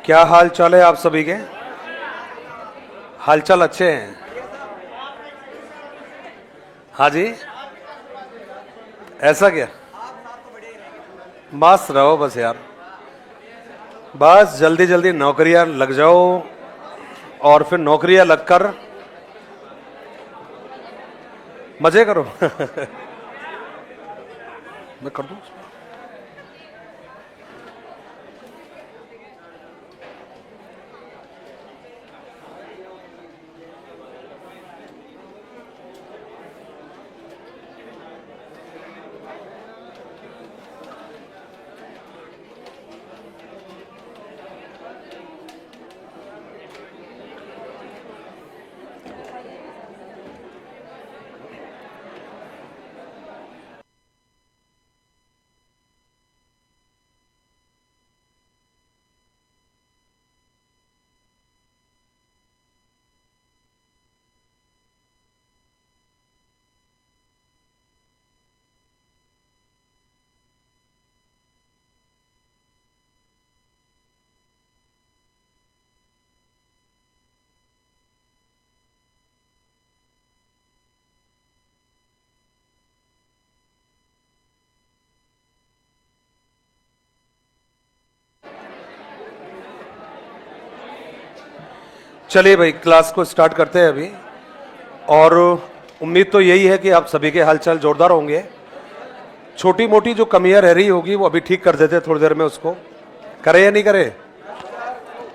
क्या हाल चाल है आप सभी के? हालचाल अच्छे हैं? हाँ जी, ऐसा क्या? मस्त रहो बस यार, बस जल्दी जल्दी नौकरियां लग जाओ और फिर नौकरियां लगकर मजे करो। मैं कर दूं? चलिए भाई, क्लास को स्टार्ट करते हैं अभी। और उम्मीद तो यही है कि आप सभी के हालचाल जोरदार होंगे। छोटी मोटी जो कमियां रह रही होगी वो अभी ठीक कर देते हैं, थोड़ी देर में उसको करे या नहीं करे,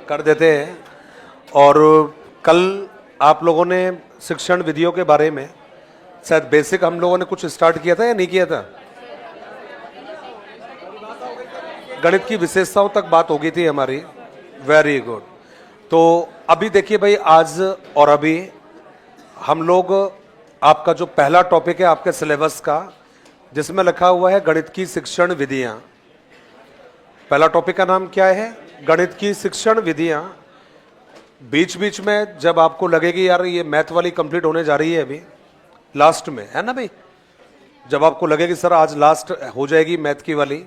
कर देते हैं। और कल आप लोगों ने शिक्षण विधियों के बारे में शायद बेसिक हम लोगों ने कुछ स्टार्ट किया था या नहीं किया था? गणित की विशेषताओं तक बात हो गई थी हमारी। Very good. तो अभी देखिए भाई, आज और अभी हम लोग आपका जो पहला टॉपिक है आपके सिलेबस का, जिसमें लिखा हुआ है गणित की शिक्षण विधियां। पहला टॉपिक का नाम क्या है? गणित की शिक्षण विधियां। बीच बीच में जब आपको लगेगी यार ये मैथ वाली कंप्लीट होने जा रही है अभी लास्ट में, है ना भाई, जब आपको लगेगी सर आज लास्ट हो जाएगी मैथ की वाली,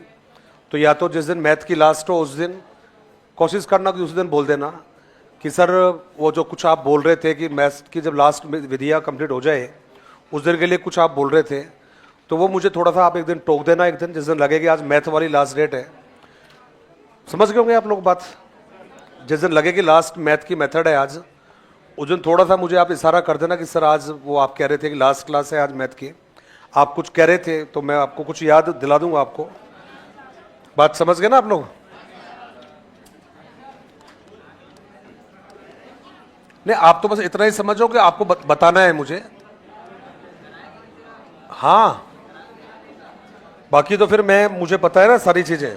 तो या तो जिस दिन मैथ की लास्ट हो उस दिन कोशिश करना कि उस दिन बोल देना कि सर वो जो कुछ आप बोल रहे थे कि मैथ्स की जब लास्ट विधियाँ कंप्लीट हो जाए उस दिन के लिए कुछ आप बोल रहे थे, तो वो मुझे थोड़ा सा आप एक दिन टोक देना, एक दिन जिस दिन लगेगी आज मैथ वाली लास्ट डेट है। समझ गए होंगे आप लोग बात? जिस दिन लगेगी लास्ट मैथ की मेथड है आज, उस दिन थोड़ा सा मुझे आप इशारा कर देना कि सर आज वो आप कह रहे थे कि लास्ट क्लास है आज मैथ की, आप कुछ कह रहे थे तो मैं आपको कुछ याद दिला दूंगा आपको। बात समझ गए ना आप लोग? नहीं, आप तो बस इतना ही समझो कि आपको बताना है मुझे। हाँ, बाकी तो फिर मुझे पता है ना सारी चीजें।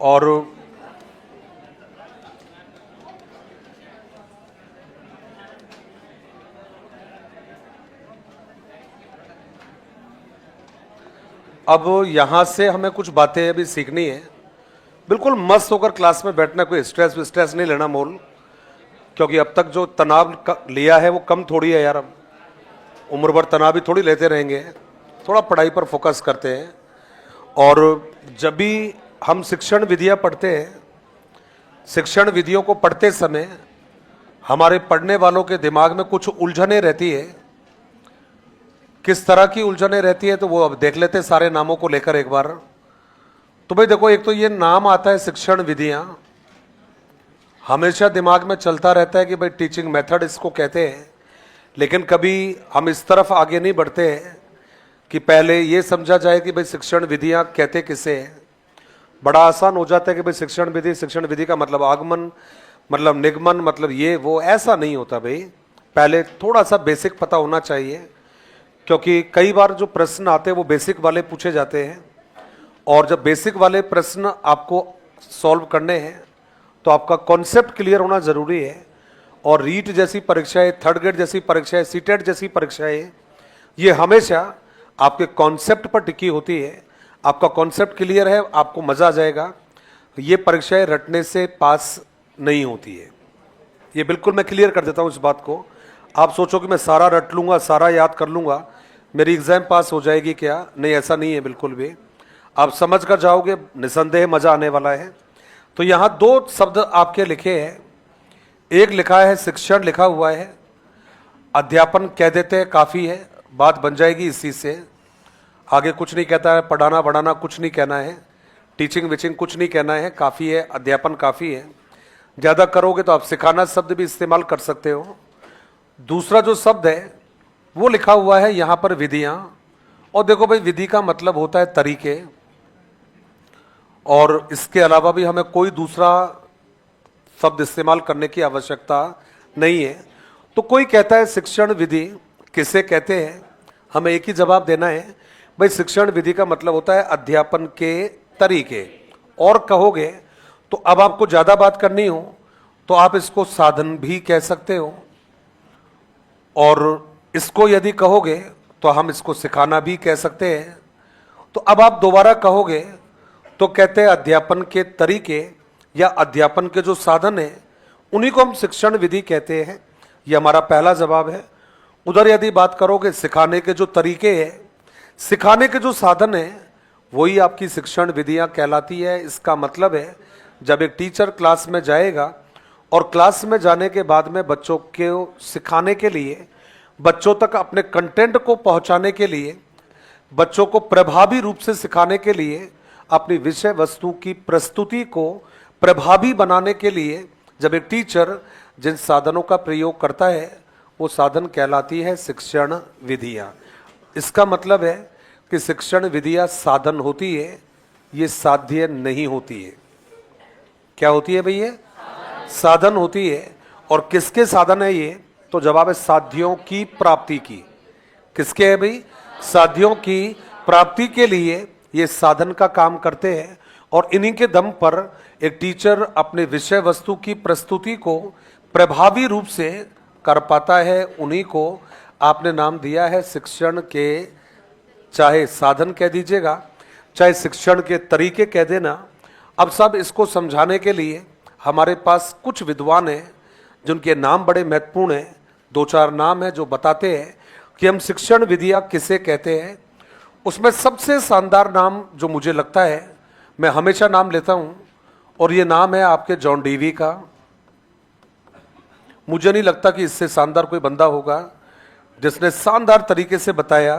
और अब यहां से हमें कुछ बातें अभी सीखनी है। बिल्कुल मस्त होकर क्लास में बैठना, कोई स्ट्रेस नहीं लेना मोल, क्योंकि अब तक जो तनाव लिया है वो कम थोड़ी है यार। अब उम्र भर तनाव भी थोड़ी लेते रहेंगे, थोड़ा पढ़ाई पर फोकस करते हैं। और जब भी हम शिक्षण विधियां पढ़ते हैं, शिक्षण विधियों को पढ़ते समय हमारे पढ़ने वालों के दिमाग में कुछ उलझने रहती है। किस तरह की उलझने रहती है तो वो अब देख लेते हैं सारे नामों को लेकर एक बार। तो भाई देखो, एक तो ये नाम आता है शिक्षण विधियां, हमेशा दिमाग में चलता रहता है कि भाई टीचिंग मेथड इसको कहते हैं, लेकिन कभी हम इस तरफ आगे नहीं बढ़ते हैं कि पहले ये समझा जाए कि भाई शिक्षण विधियां कहते किसे हैं। बड़ा आसान हो जाता है कि भाई शिक्षण विधि का मतलब आगमन, मतलब निगमन, मतलब ये वो, ऐसा नहीं होता भाई। पहले थोड़ा सा बेसिक पता होना चाहिए, क्योंकि कई बार जो प्रश्न आते हैं वो बेसिक वाले पूछे जाते हैं, और जब बेसिक वाले प्रश्न आपको सॉल्व करने हैं तो आपका कॉन्सेप्ट क्लियर होना जरूरी है। और रीट जैसी परीक्षाएं, थर्ड ग्रेड जैसी परीक्षाएं, सीटेट जैसी परीक्षाएं, ये हमेशा आपके कॉन्सेप्ट पर टिकी होती है। आपका कॉन्सेप्ट क्लियर है, आपको मजा आ जाएगा। ये परीक्षाएं रटने से पास नहीं होती है, ये बिल्कुल मैं क्लियर कर देता हूं इस बात को। आप सोचो कि मैं सारा रट लूंगा, सारा याद कर लूंगा, मेरी एग्जाम पास हो जाएगी क्या? नहीं, ऐसा नहीं है बिल्कुल भी। आप समझ कर जाओगे, निसंदेह मजा आने वाला है। तो यहां दो शब्द आपके लिखे हैं, एक लिखा है शिक्षण लिखा हुआ है, अध्यापन कह देते हैं काफी है, बात बन जाएगी इसी से। आगे कुछ नहीं कहता है, पढ़ाना बढ़ाना कुछ नहीं कहना है, टीचिंग विचिंग कुछ नहीं कहना है, काफी है, अध्यापन काफी है। ज्यादा करोगे तो आप सिखाना शब्द भी इस्तेमाल कर सकते हो। दूसरा जो शब्द है वो लिखा हुआ है यहां पर विधियां। और देखो भाई, विधि का मतलब होता है तरीके, और इसके अलावा भी हमें कोई दूसरा शब्द इस्तेमाल करने की आवश्यकता नहीं है। तो कोई कहता है शिक्षण विधि किसे कहते हैं, हमें एक ही जवाब देना है भाई, शिक्षण विधि का मतलब होता है अध्यापन के तरीके। और कहोगे तो अब आपको ज्यादा बात करनी हो तो आप इसको साधन भी कह सकते हो, और इसको यदि कहोगे तो हम इसको सिखाना भी कह सकते हैं। तो अब आप दोबारा कहोगे तो कहते हैं अध्यापन के तरीके या अध्यापन के जो साधन है उन्हीं को हम शिक्षण विधि कहते हैं। ये हमारा पहला जवाब है। उधर यदि बात करोगे सिखाने के जो तरीके हैं, सिखाने के जो साधन है, वही आपकी शिक्षण विधियां कहलाती है। इसका मतलब है जब एक टीचर क्लास में जाएगा और क्लास में जाने के बाद में बच्चों को सिखाने के लिए, बच्चों तक अपने कंटेंट को पहुंचाने के लिए, बच्चों को प्रभावी रूप से सिखाने के लिए, अपनी विषय वस्तु की प्रस्तुति को प्रभावी बनाने के लिए जब एक टीचर जिन साधनों का प्रयोग करता है वो साधन कहलाती है शिक्षण विधियां। इसका मतलब है कि शिक्षण विधियां साधन होती है, ये साध्य नहीं होती है। क्या होती है भैया? साधन होती है। और किसके साधन है ये? तो जवाब है साध्यों की प्राप्ति की। किसके है भाई? साध्यों की प्राप्ति के लिए ये साधन का काम करते हैं। और इन्हीं के दम पर एक टीचर अपने विषय वस्तु की प्रस्तुति को प्रभावी रूप से कर पाता है। उन्हीं को आपने नाम दिया है शिक्षण के, चाहे साधन कह दीजिएगा, चाहे शिक्षण के तरीके कह देना। अब सब इसको समझाने के लिए हमारे पास कुछ विद्वान हैं जिनके नाम बड़े महत्वपूर्ण हैं। दो चार नाम हैं जो बताते हैं कि हम शिक्षण विधियां किसे कहते हैं। उसमें सबसे शानदार नाम जो मुझे लगता है, मैं हमेशा नाम लेता हूं, और ये नाम है आपके जॉन डीवी का। मुझे नहीं लगता कि इससे शानदार कोई बंदा होगा जिसने शानदार तरीके से बताया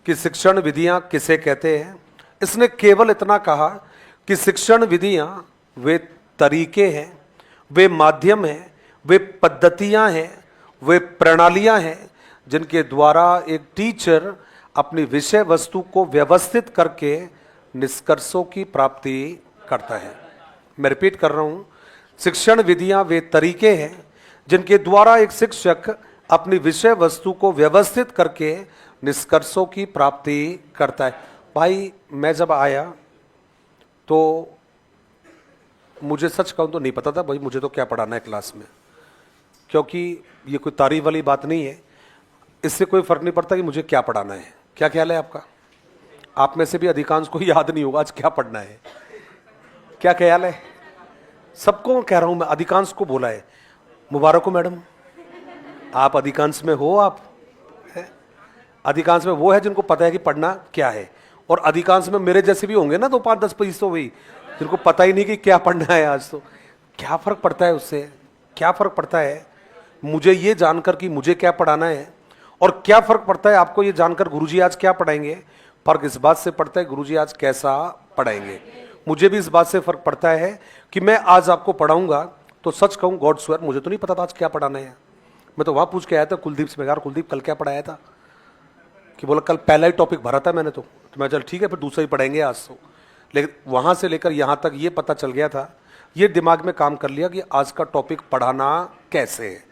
कि शिक्षण विधियां किसे कहते हैं। इसने केवल इतना कहा कि शिक्षण विधियां वे तरीके हैं, वे माध्यम हैं, वे पद्धतियां हैं, वे प्रणालियां हैं जिनके द्वारा एक टीचर अपनी विषय वस्तु को व्यवस्थित करके निष्कर्षों की प्राप्ति करता है। मैं रिपीट कर रहा हूं, शिक्षण विधियां वे तरीके हैं जिनके द्वारा एक शिक्षक अपनी विषय वस्तु को व्यवस्थित करके निष्कर्षों की प्राप्ति करता है। भाई मैं जब आया तो मुझे सच कहूं तो नहीं पता था भाई मुझे तो क्या पढ़ाना है क्लास में, क्योंकि ये कोई तारीफ वाली बात नहीं है। इससे कोई फर्क नहीं पड़ता कि मुझे क्या पढ़ाना है। क्या ख्याल है आपका? आप में से भी अधिकांश को याद नहीं होगा आज क्या पढ़ना है। क्या ख्याल है? सबको कह रहा हूं मैं, अधिकांश को बोला है। मुबारक हो मैडम, आप अधिकांश में हो। आप अधिकांश में वो है जिनको पता है कि पढ़ना क्या है, और अधिकांश में मेरे जैसे भी होंगे ना, तो 5-10% तो वही जिनको पता ही नहीं कि क्या पढ़ना है। आज तो क्या फर्क पड़ता है उससे? क्या फर्क पड़ता है मुझे ये जानकर कि मुझे क्या पढ़ाना है, और क्या फर्क पड़ता है आपको ये जानकर गुरुजी आज क्या पढ़ाएंगे? फर्क इस बात से पड़ता है गुरुजी आज कैसा पढ़ाएंगे। मुझे भी इस बात से फर्क पड़ता है कि मैं आज आपको पढ़ाऊंगा तो सच कहूं गॉड स्वेयर मुझे तो नहीं पता था आज क्या पढ़ाना है। मैं तो वहां पूछ के आया था कुलदीप से, यार कुलदीप कल क्या पढ़ाया था? कि बोला कल पहला ही टॉपिक भरा था मैंने। तो मैं चल ठीक है फिर दूसरा ही पढ़ेंगे आज तो। लेकिन वहां से लेकर यहां तक ये पता चल गया था, ये दिमाग में काम कर लिया कि आज का टॉपिक पढ़ाना कैसे है।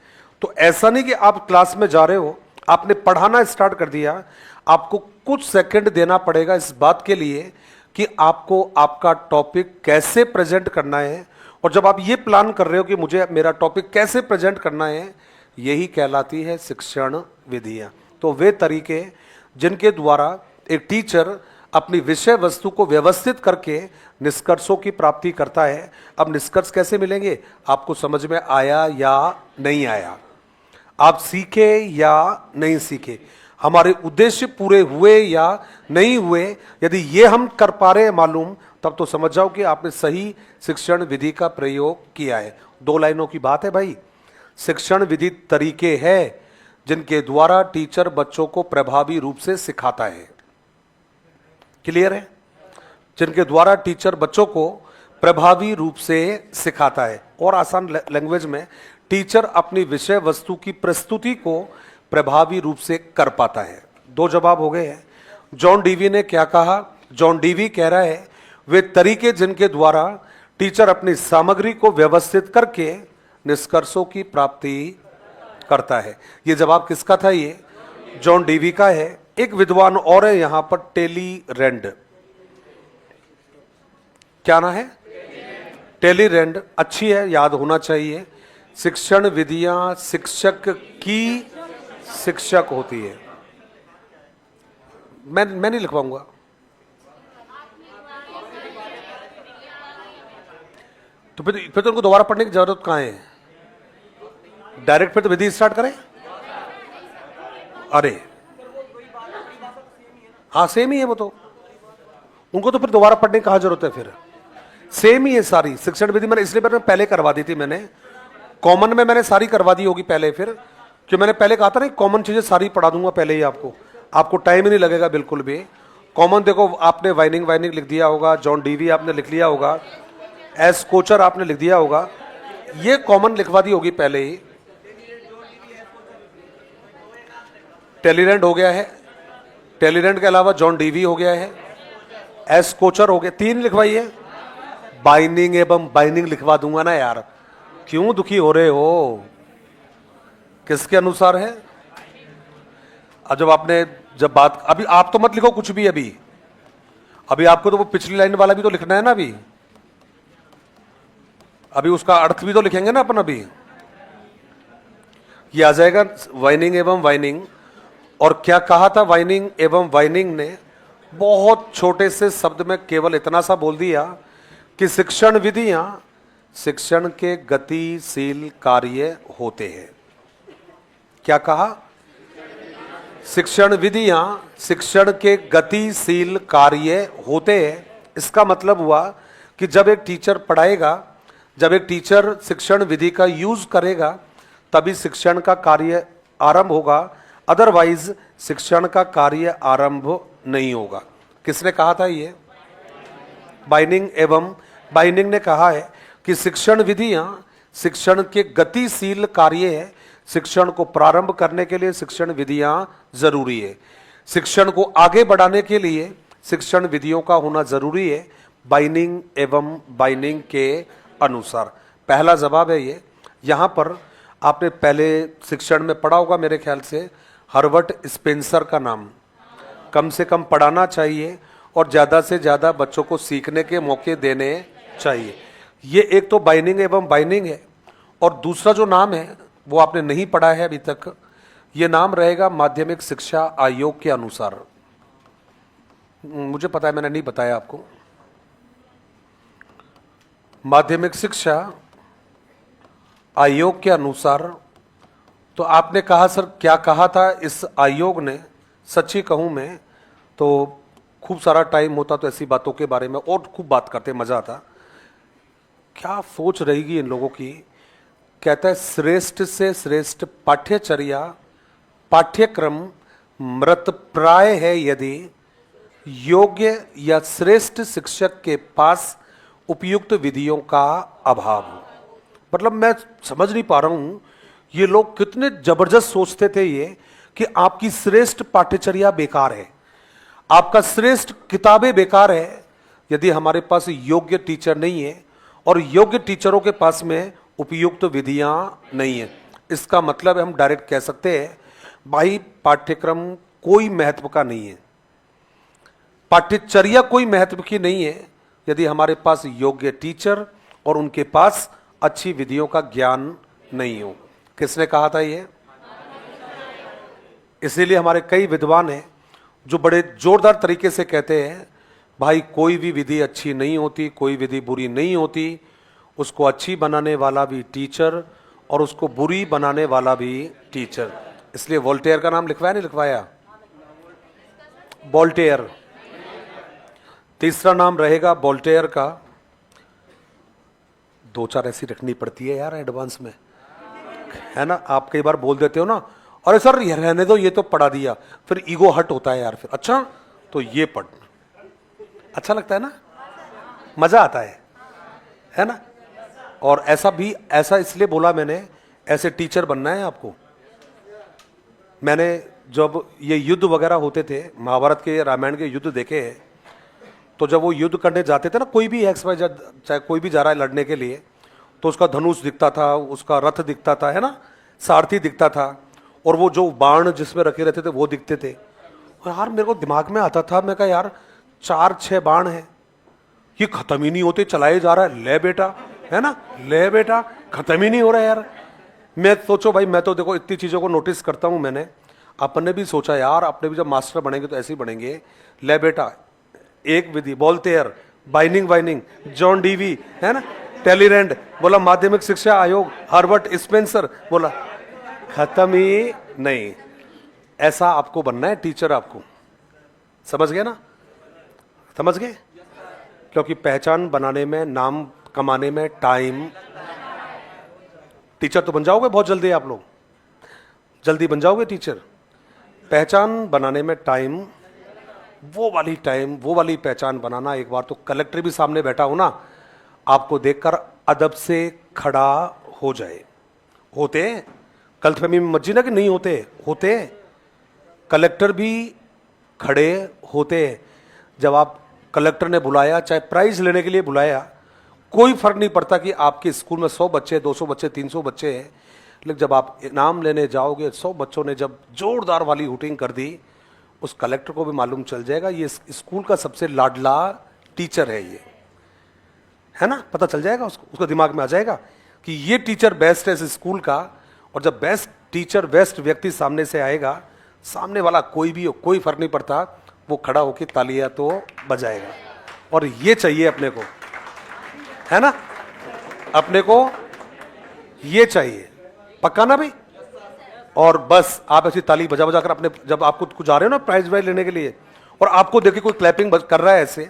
तो ऐसा नहीं कि आप क्लास में जा रहे हो, आपने पढ़ाना स्टार्ट कर दिया, आपको कुछ सेकंड देना पड़ेगा इस बात के लिए कि आपको आपका टॉपिक कैसे प्रेजेंट करना है। और जब आप ये प्लान कर रहे हो कि मुझे मेरा टॉपिक कैसे प्रेजेंट करना है, यही कहलाती है शिक्षण विधियां। तो वे तरीके जिनके द्वारा एक टीचर अपनी विषय वस्तु को व्यवस्थित करके निष्कर्षों की प्राप्ति करता है। अब निष्कर्ष कैसे मिलेंगे? आपको समझ में आया या नहीं आया, आप सीखे या नहीं सीखे। हमारे उद्देश्य पूरे हुए या नहीं हुए, यदि ये हम कर पा रहे हैं मालूम, तब तो समझ जाओ कि आपने सही शिक्षण विधि का प्रयोग किया है। 2 लाइनों की बात है भाई। शिक्षण विधि तरीके हैं जिनके द्वारा टीचर बच्चों को प्रभावी रूप से सिखाता है। क्लियर है? जिनके द्वारा टीचर बच्चों को प्रभावी रूप से सिखाता है। और आसान लैंग्वेज में टीचर अपनी विषय वस्तु की प्रस्तुति को प्रभावी रूप से कर पाता है। 2 जवाब हो गए हैं। जॉन डीवी ने क्या कहा? जॉन डीवी कह रहा है वे तरीके जिनके द्वारा टीचर अपनी सामग्री को व्यवस्थित करके निष्कर्षों की प्राप्ति करता है। ये जवाब किसका था? ये जॉन डीवी का है। एक विद्वान और है यहां पर, टेली रैंड। क्या ना है? टेली रैंड। अच्छी है, याद होना चाहिए। शिक्षण विधियां शिक्षक की शिक्षक होती है। मैं नहीं लिखवाऊंगा। तो फिर तो उनको दोबारा पढ़ने की जरूरत कहां है? डायरेक्ट फिर तो विधि स्टार्ट करें। अरे हाँ, सेम ही है वो तो। उनको तो फिर दोबारा पढ़ने की कहां जरूरत है? फिर सेम ही है सारी शिक्षण विधि। मैंने इसलिए मैंने पहले करवा दी थी। मैंने कॉमन में मैंने सारी करवा दी होगी पहले। फिर क्यों मैंने पहले कहा था ना, कॉमन चीजें सारी पढ़ा दूंगा पहले ही आपको टाइम ही नहीं लगेगा बिल्कुल भी। कॉमन देखो, आपने वाइनिंग लिख दिया होगा, जॉन डीवी आपने लिख लिया होगा, एस कोचर आपने लिख दिया होगा, ये कॉमन लिखवा दी होगी पहले ही। टेलीरेंट हो गया है, टेलीरेंट के अलावा जॉन डीवी हो गया है, एस कोचर हो गया, 3 लिखवाइए। बाइनिंग एवं बाइनिंग लिखवा दूंगा ना यार, क्यों दुखी हो रहे हो? किसके अनुसार है? अब जब बात, अभी आप तो मत लिखो कुछ भी। अभी आपको तो वो पिछली लाइन वाला भी तो लिखना है ना। अभी उसका अर्थ भी तो लिखेंगे ना अपन। अभी ये आ जाएगा वाइनिंग एवं वाइनिंग। और क्या कहा था वाइनिंग एवं वाइनिंग ने? बहुत छोटे से शब्द में केवल इतना सा बोल दिया कि शिक्षण विधियां शिक्षण के गतिशील कार्य होते हैं। क्या कहा? शिक्षण विधियां शिक्षण के गतिशील कार्य होते हैं। इसका मतलब हुआ कि जब एक टीचर पढ़ाएगा, जब एक टीचर शिक्षण विधि का यूज करेगा, तभी शिक्षण का कार्य आरंभ होगा, अदरवाइज शिक्षण का कार्य आरंभ नहीं होगा। किसने कहा था ये? बाइनिंग एवं बाइनिंग ने कहा है कि शिक्षण विधियां शिक्षण के गतिशील कार्य है। शिक्षण को प्रारंभ करने के लिए शिक्षण विधियां जरूरी है। शिक्षण को आगे बढ़ाने के लिए शिक्षण विधियों का होना जरूरी है, बाइनिंग एवं बाइनिंग के अनुसार। पहला जवाब है ये। यहां पर आपने पहले शिक्षण में पढ़ा होगा मेरे ख्याल से, हर्बर्ट स्पेंसर का नाम कम से कम पढ़ाना चाहिए और ज्यादा से ज्यादा बच्चों को सीखने के मौके देने चाहिए। ये एक तो बाइनिंग एवं बाइनिंग है, और दूसरा जो नाम है वो आपने नहीं पढ़ा है अभी तक। ये नाम रहेगा माध्यमिक शिक्षा आयोग के अनुसार। मुझे पता है, मैंने नहीं बताया आपको। माध्यमिक शिक्षा आयोग के अनुसार। तो आपने कहा सर क्या कहा था इस आयोग ने? सच्ची कहूं मैं तो खूब सारा टाइम होता तो ऐसी बातों के बारे में और खूब बात करते, मजा आता। क्या सोच रहेगी इन लोगों की? कहता है श्रेष्ठ से श्रेष्ठ पाठ्यचर्या पाठ्यक्रम मृतप्राय है यदि योग्य या श्रेष्ठ शिक्षक के पास उपयुक्त विधियों का अभाव हो। मतलब मैं समझ नहीं पा रहा हूं ये लोग कितने जबरदस्त सोचते थे ये, कि आपकी श्रेष्ठ पाठ्यचर्या बेकार है, आपका श्रेष्ठ किताबें बेकार है, यदि हमारे पास योग्य टीचर नहीं है और योग्य टीचरों के पास में उपयुक्त विधियां नहीं है। इसका मतलब है हम डायरेक्ट कह सकते हैं भाई पाठ्यक्रम कोई महत्व का नहीं है, पाठ्यचर्या कोई महत्व की नहीं है, यदि हमारे पास योग्य टीचर और उनके पास अच्छी विधियों का ज्ञान नहीं हो। किसने कहा था ये? इसीलिए हमारे कई विद्वान हैं जो बड़े जोरदार तरीके से कहते हैं भाई कोई भी विधि अच्छी नहीं होती, कोई विधि बुरी नहीं होती, उसको अच्छी बनाने वाला भी टीचर और उसको बुरी बनाने वाला भी टीचर। इसलिए वोल्टेयर का नाम लिखवाया नहीं लिखवाया? वोल्टेयर। तीसरा नाम रहेगा वोल्टेयर का। दो चार ऐसी रखनी पड़ती है यार एडवांस में, है ना। आप कई बार बोल देते हो ना, अरे सर ये रहने दो, ये तो पढ़ा दिया, फिर ईगो हट होता है यार। फिर अच्छा तो ये पढ़, अच्छा लगता है ना, मजा आता है ना। और ऐसा इसलिए बोला मैंने, ऐसे टीचर बनना है आपको। मैंने जब ये युद्ध वगैरह होते थे, महाभारत के रामायण के युद्ध देखे हैं, तो जब वो युद्ध करने जाते थे ना, कोई भी एक्स वाई जेड, चाहे कोई भी जा रहा है लड़ने के लिए, तो उसका धनुष दिखता था, उसका रथ दिखता था, है ना, सारथी दिखता था, और वो जो बाण जिसमें रखे रहते थे वो दिखते थे। और यार मेरे को दिमाग में आता था, मैं कहा यार 4-6 बाण है, ये खत्म ही नहीं होते, चलाए जा रहा है, ले बेटा, है ना, ले बेटा, खत्म ही नहीं हो रहा है यार। मैं सोचो भाई, मैं तो देखो इतनी चीजों को नोटिस करता हूं मैंने, अपने भी सोचा यार, अपने भी जब मास्टर बनेंगे तो ऐसे ही बनेंगे। ले बेटा, एक विधि, वोल्टेयर, बाइनिंग, जॉन डीवी, है ना, टेलीरेंड, बोला माध्यमिक शिक्षा आयोग, हार्वर्ड, स्पेंसर, बोला खत्म ही नहीं। ऐसा आपको बनना है टीचर आपको, समझ गए ना, समझ गए। क्योंकि पहचान बनाने में, नाम कमाने में टाइम, टीचर तो बन जाओगे बहुत जल्दी, आप लोग जल्दी बन जाओगे टीचर। पहचान बनाने में टाइम, वो वाली पहचान बनाना। एक बार तो कलेक्टर भी सामने बैठा हो ना, आपको देखकर अदब से खड़ा हो जाए। होते गलतफहमी में मत जीना कि नहीं होते, कलेक्टर भी खड़े होते। जब आप कलेक्टर ने बुलाया, चाहे प्राइज लेने के लिए बुलाया, कोई फर्क नहीं पड़ता कि आपके स्कूल में 100 बच्चे, 200 बच्चे, 300 बच्चे हैं, लेकिन जब आप इनाम लेने जाओगे, 100 बच्चों ने जब जोरदार वाली हुटिंग कर दी, उस कलेक्टर को भी मालूम चल जाएगा ये स्कूल का सबसे लाडला टीचर है, ये, है ना, पता चल जाएगा उसको दिमाग में आ जाएगा कि ये टीचर बेस्ट है इस स्कूल का। और जब बेस्ट टीचर, बेस्ट व्यक्ति सामने से आएगा, सामने वाला कोई भी हो, कोई फर्क नहीं पड़ता, वो खड़ा होकर तालियां तो बजाएगा। और ये चाहिए अपने को, है ना, अपने को ये चाहिए, पक्का ना भाई। और बस आप ऐसी ताली बजा बजा कर अपने, जब आपको कुछ जा रहे हो ना प्राइज वाइज लेने के लिए, और आपको देखे कोई क्लैपिंग कर रहा है ऐसे,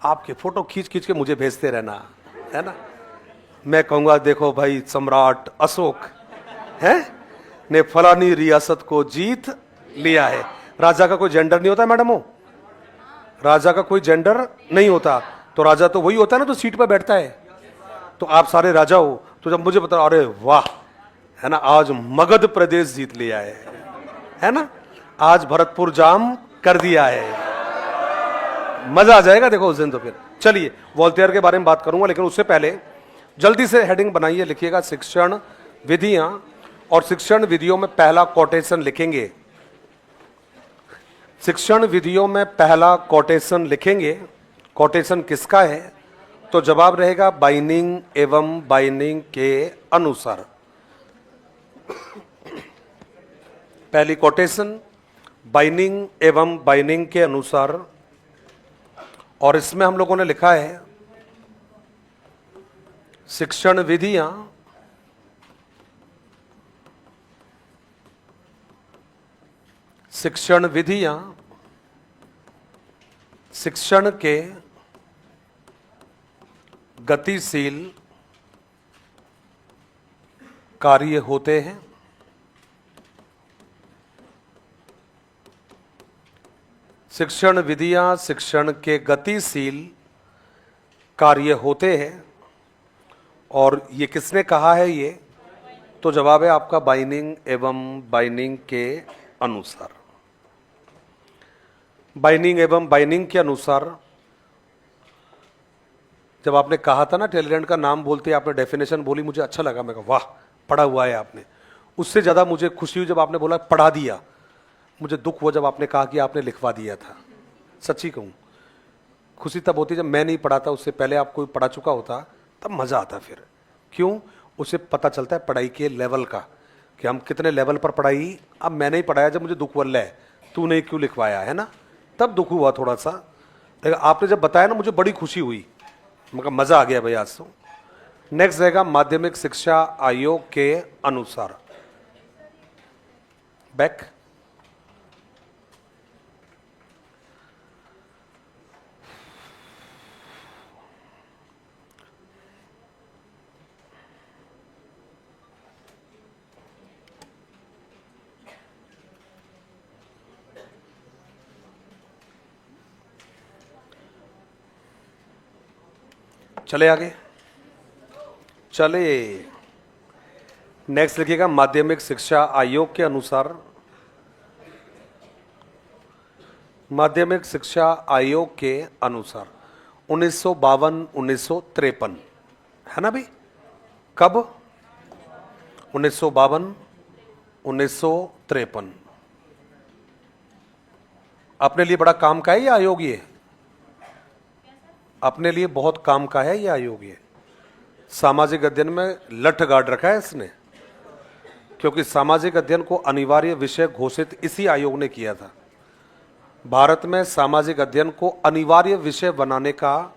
आपके फोटो खींच खींच के मुझे भेजते रहना, है ना। मैं कहूंगा देखो भाई, सम्राट अशोक है ने फलानी रियासत को जीत लिया है। राजा का कोई जेंडर नहीं होता मैडम, हो राजा का कोई जेंडर नहीं होता, तो राजा तो वही होता है ना, तो सीट पर बैठता है। तो आप सारे राजा हो, तो जब मुझे बता, अरे वाह, है ना, आज मगध प्रदेश जीत लिया है ना, आज भरतपुर जाम कर दिया है, मजा आ जाएगा देखो उस दिन। तो फिर चलिए वोल्टेयर के बारे में बात करूंगा, लेकिन उससे पहले जल्दी से हेडिंग बनाइए, लिखिएगा शिक्षण विधियां। और शिक्षण विधियों में पहला कोटेशन लिखेंगे, शिक्षण विधियों में पहला कोटेशन लिखेंगे। कोटेशन किसका है? तो जवाब रहेगा बाइनिंग एवं बाइनिंग के अनुसार। पहली कोटेशन बाइनिंग एवं बाइनिंग के अनुसार, और इसमें हम लोगों ने लिखा है शिक्षण विधियां शिक्षण के गतिशील कार्य होते हैं। शिक्षण विधियां शिक्षण के गतिशील कार्य होते हैं। और ये किसने कहा है ये? तो जवाब है आपका बाइनिंग एवं बाइनिंग के अनुसार। बाइनिंग एवं बाइनिंग के अनुसार, जब आपने कहा था ना टेलीरेंट का नाम बोलते आपने डेफिनेशन बोली, मुझे अच्छा लगा, मैं कहा वाह पढ़ा हुआ है आपने। उससे ज़्यादा मुझे खुशी हुई जब आपने बोला पढ़ा दिया। मुझे दुख हुआ जब आपने कहा कि आपने लिखवा दिया था। सच्ची कहूँ खुशी तब होती जब मैं नहीं पढ़ा था, उससे पहले आप कोई पढ़ा चुका होता, तब मज़ा आता। फिर क्यों? उससे पता चलता है पढ़ाई के लेवल का कि हम कितने लेवल पर पढ़ाई। अब मैं नहीं पढ़ाया जब मुझे दुख वल्ला है, तूने क्यों लिखवाया, है ना, तब दुख हुआ थोड़ा सा। लेकिन आपने जब बताया ना मुझे बड़ी खुशी हुई, मगर मज़ा आ गया भाई आज तो। नेक्स्ट रहेगा माध्यमिक शिक्षा आयोग के अनुसार। बैक चले आगे, चले। नेक्स्ट लिखिएगा, माध्यमिक शिक्षा आयोग के अनुसार, माध्यमिक शिक्षा आयोग के अनुसार 1952-1953 है ना भाई? कब? 1952-1953। अपने लिए बड़ा काम का है ये आयोग, ये अपने लिए बहुत काम का है ये आयोग। ये सामाजिक अध्ययन में लठ गाड़ रखा है इसने, क्योंकि सामाजिक अध्ययन को अनिवार्य विषय घोषित इसी आयोग ने किया था। भारत में सामाजिक अध्ययन को अनिवार्य विषय बनाने का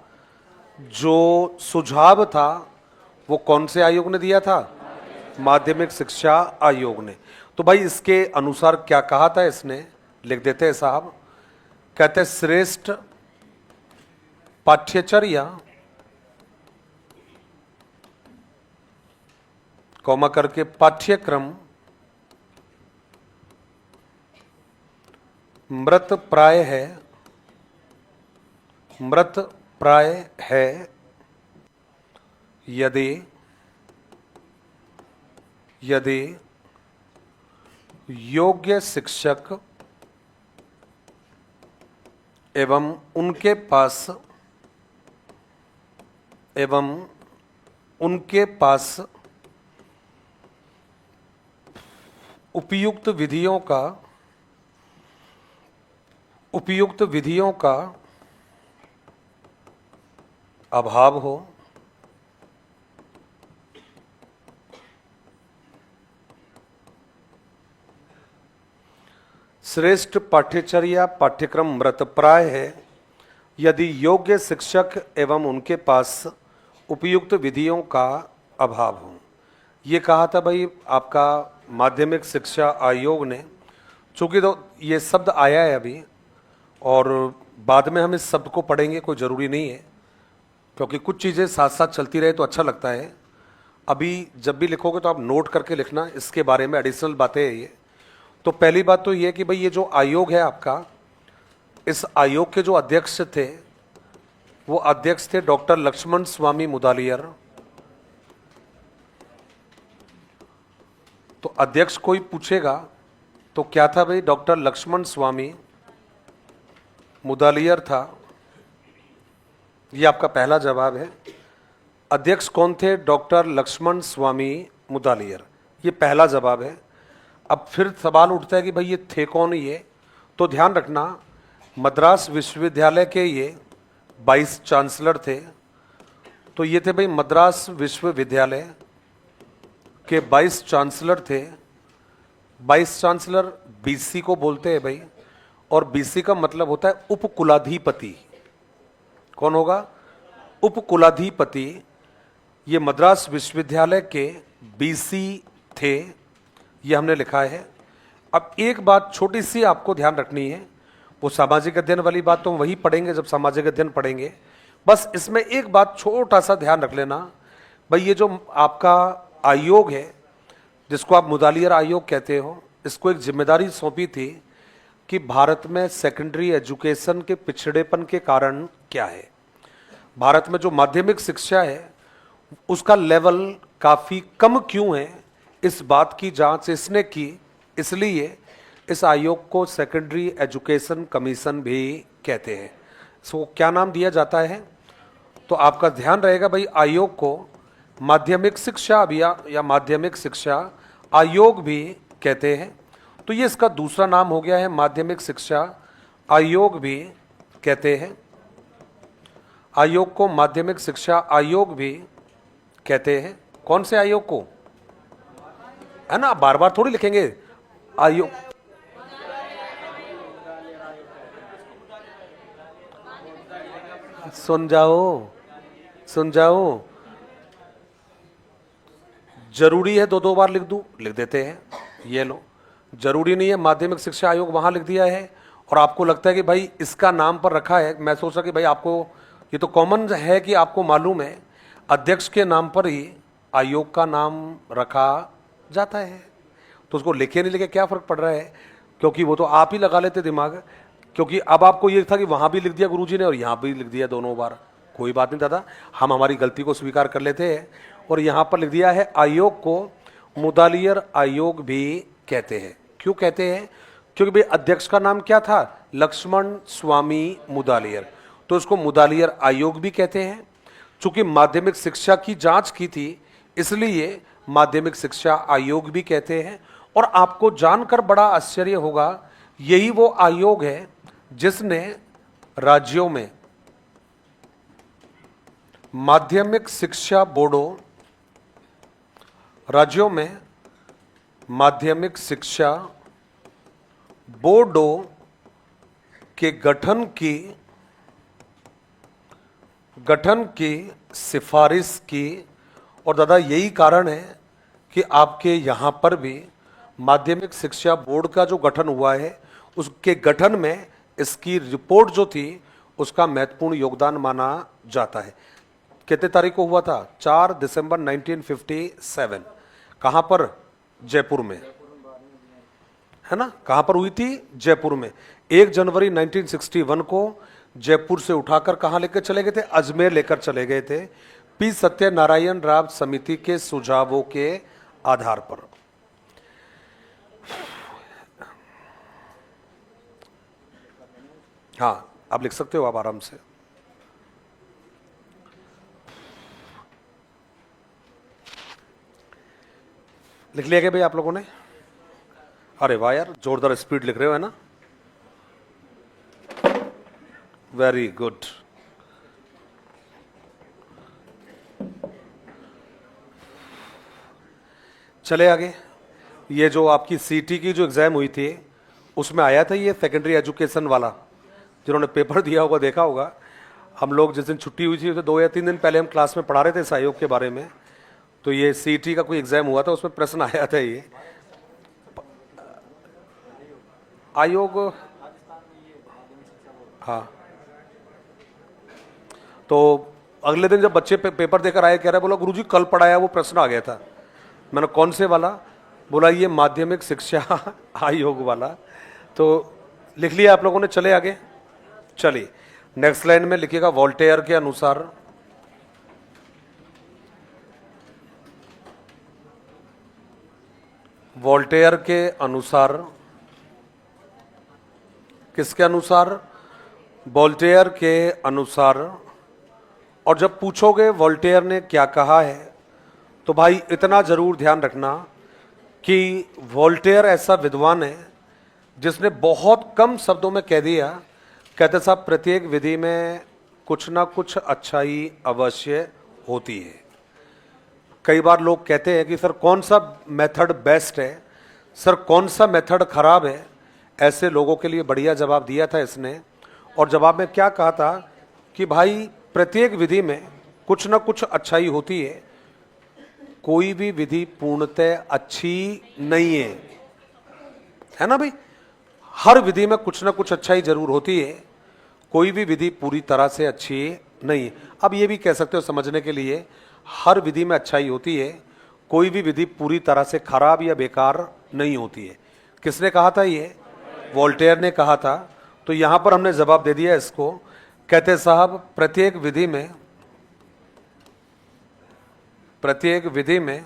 जो सुझाव था वो कौन से आयोग ने दिया था? माध्यमिक शिक्षा आयोग ने। तो भाई इसके अनुसार क्या कहा था इसने, लिख देते हैं साहब। कहते हैं श्रेष्ठ पाठ्यचर्या कॉमा करके पाठ्यक्रम मृत प्राय है, मृत प्राय है यदि योग्य शिक्षक एवं उनके पास उपयुक्त विधियों का अभाव हो। श्रेष्ठ पाठ्यचर्या पाठ्यक्रम मृतप्राय है यदि योग्य शिक्षक एवं उनके पास उपयुक्त विधियों का अभाव हो। ये कहा था भाई आपका माध्यमिक शिक्षा आयोग ने। चूंकि तो ये शब्द आया है अभी और बाद में हम इस शब्द को पढ़ेंगे, कोई ज़रूरी नहीं है, क्योंकि कुछ चीज़ें साथ साथ चलती रहे तो अच्छा लगता है। अभी जब भी लिखोगे तो आप नोट करके लिखना, इसके बारे में एडिशनल बातें है ये। तो पहली बात तो ये कि भाई ये जो आयोग है आपका, इस आयोग के जो अध्यक्ष थे वो अध्यक्ष थे डॉक्टर लक्ष्मण स्वामी मुदालियर। तो अध्यक्ष कोई पूछेगा तो क्या था भाई? डॉक्टर लक्ष्मण स्वामी मुदालियर था। ये आपका पहला जवाब है। अध्यक्ष कौन थे? डॉक्टर लक्ष्मण स्वामी मुदालियर, ये पहला जवाब है। अब फिर सवाल उठता है कि भाई ये थे कौन ये? तो ध्यान रखना, मद्रास विश्वविद्यालय के ये वाइस चांसलर थे। तो ये थे भाई मद्रास विश्वविद्यालय के वाइस चांसलर थे। वाइस चांसलर बीसी को बोलते हैं भाई, और बीसी का मतलब होता है उपकुलाधिपति। कौन होगा? उपकुलाधिपति। ये मद्रास विश्वविद्यालय के बीसी थे, ये हमने लिखा है। अब एक बात छोटी सी आपको ध्यान रखनी है, वो सामाजिक अध्ययन वाली बात तो वही पढ़ेंगे जब सामाजिक अध्ययन पढ़ेंगे। बस इसमें एक बात छोटा सा ध्यान रख लेना भाई, ये जो आपका आयोग है जिसको आप मुदालियर आयोग कहते हो, इसको एक जिम्मेदारी सौंपी थी कि भारत में सेकेंडरी एजुकेशन के पिछड़ेपन के कारण क्या है। भारत में जो माध्यमिक शिक्षा है उसका लेवल काफ़ी कम क्यों है, इस बात की जांच इसने की। इसलिए इस आयोग को सेकेंडरी एजुकेशन कमीशन भी कहते हैं। इसको क्या नाम दिया जाता है? तो आपका ध्यान रहेगा भाई, आयोग को माध्यमिक शिक्षा अभियान या माध्यमिक शिक्षा आयोग भी कहते हैं। तो ये इसका दूसरा नाम हो गया है, माध्यमिक शिक्षा आयोग भी कहते हैं। आयोग को माध्यमिक शिक्षा आयोग भी कहते हैं। कौन से आयोग को? है ना, बार बार थोड़ी लिखेंगे आयोग। सुन जाओ, जरूरी है दो बार लिख दूं? लिख देते हैं, ये लो। जरूरी नहीं है, माध्यमिक शिक्षा आयोग वहां लिख दिया है और आपको लगता है कि भाई इसका नाम पर रखा है। मैं सोचा कि भाई आपको ये तो कॉमन है कि आपको मालूम है अध्यक्ष के नाम पर ही आयोग का नाम रखा जाता है। तो उसको लिखे नहीं लिखे क्या फर्क पड़ रहा है, क्योंकि वो तो आप ही लगा लेते दिमाग। क्योंकि अब आपको ये था कि वहां भी लिख दिया गुरुजी ने और यहां भी लिख दिया दोनों बार, कोई बात नहीं दादा, हम हमारी गलती को स्वीकार कर लेते हैं। और यहां पर लिख दिया है आयोग को मुदालियर आयोग भी कहते हैं। क्यों कहते हैं? क्योंकि भाई अध्यक्ष का नाम क्या था? लक्ष्मण स्वामी मुदालियर, तो उसको मुदालियर आयोग भी कहते हैं। चूंकि माध्यमिक शिक्षा की जांच की थी इसलिए माध्यमिक शिक्षा आयोग भी कहते हैं। और आपको जानकर बड़ा आश्चर्य होगा, यही वो आयोग है जिसने राज्यों में माध्यमिक शिक्षा बोर्डों, राज्यों में माध्यमिक शिक्षा बोर्डों के गठन की सिफारिश की। और दादा यही कारण है कि आपके यहां पर भी माध्यमिक शिक्षा बोर्ड का जो गठन हुआ है उसके गठन में इसकी रिपोर्ट जो थी उसका महत्वपूर्ण योगदान माना जाता है। कितने तारीख को हुआ था? 4 दिसंबर 1957। कहां पर? जयपुर में, है ना? कहां पर हुई थी? जयपुर में। 1 जनवरी 1961 को जयपुर से उठाकर कहां लेकर चले गए थे? अजमेर लेकर चले गए थे, पी सत्यनारायण राव समिति के सुझावों के आधार पर। हाँ, आप लिख सकते हो आप आराम से। लिख लिया क्या भाई आप लोगों ने? अरे वाह यार, जोरदार स्पीड लिख रहे हो, है ना? Very good. चले आगे। ये जो आपकी सीटी की जो एग्जाम हुई थी उसमें आया था ये सेकेंडरी एजुकेशन वाला, जिन्होंने पेपर दिया होगा देखा होगा। हम लोग जिस दिन छुट्टी हुई थी तो 2 या 3 दिन पहले हम क्लास में पढ़ा रहे थे इस आयोग के बारे में। तो ये सीटी का कोई एग्जाम हुआ था, उसमें प्रश्न आया था ये आयोग। हाँ, तो अगले दिन जब बच्चे पेपर देकर आए, कह रहे बोला गुरुजी कल पढ़ाया वो प्रश्न आ गया था। मैंने कौन से वाला? बोला ये माध्यमिक शिक्षा आयोग वाला। तो लिख लिया आप लोगों ने? चले आगे। चलिए नेक्स्ट लाइन में लिखिएगा वोल्टेयर के अनुसार। वोल्टेयर के अनुसार, किसके अनुसार? वोल्टेयर के अनुसार। और जब पूछोगे वोल्टेयर ने क्या कहा है तो भाई इतना जरूर ध्यान रखना कि वोल्टेयर ऐसा विद्वान है जिसने बहुत कम शब्दों में कह दिया, कहते साहब प्रत्येक विधि में कुछ ना कुछ अच्छाई अवश्य होती है। कई बार लोग कहते हैं कि सर कौन सा मेथड बेस्ट है, सर कौन सा मेथड खराब है। ऐसे लोगों के लिए बढ़िया जवाब दिया था इसने। और जवाब में क्या कहा था कि भाई प्रत्येक विधि में कुछ ना कुछ अच्छाई होती है, कोई भी विधि पूर्णतः अच्छी नहीं है ना भाई? हर विधि में कुछ ना कुछ अच्छाई जरूर होती है, कोई भी विधि पूरी तरह से अच्छी नहीं है। अब ये भी कह सकते हो समझने के लिए, हर विधि में अच्छाई होती है, कोई भी विधि पूरी तरह से खराब या बेकार नहीं होती है। किसने कहा था ये? वोल्टेयर ने कहा था। तो यहां पर हमने जवाब दे दिया इसको। कहते साहब प्रत्येक विधि में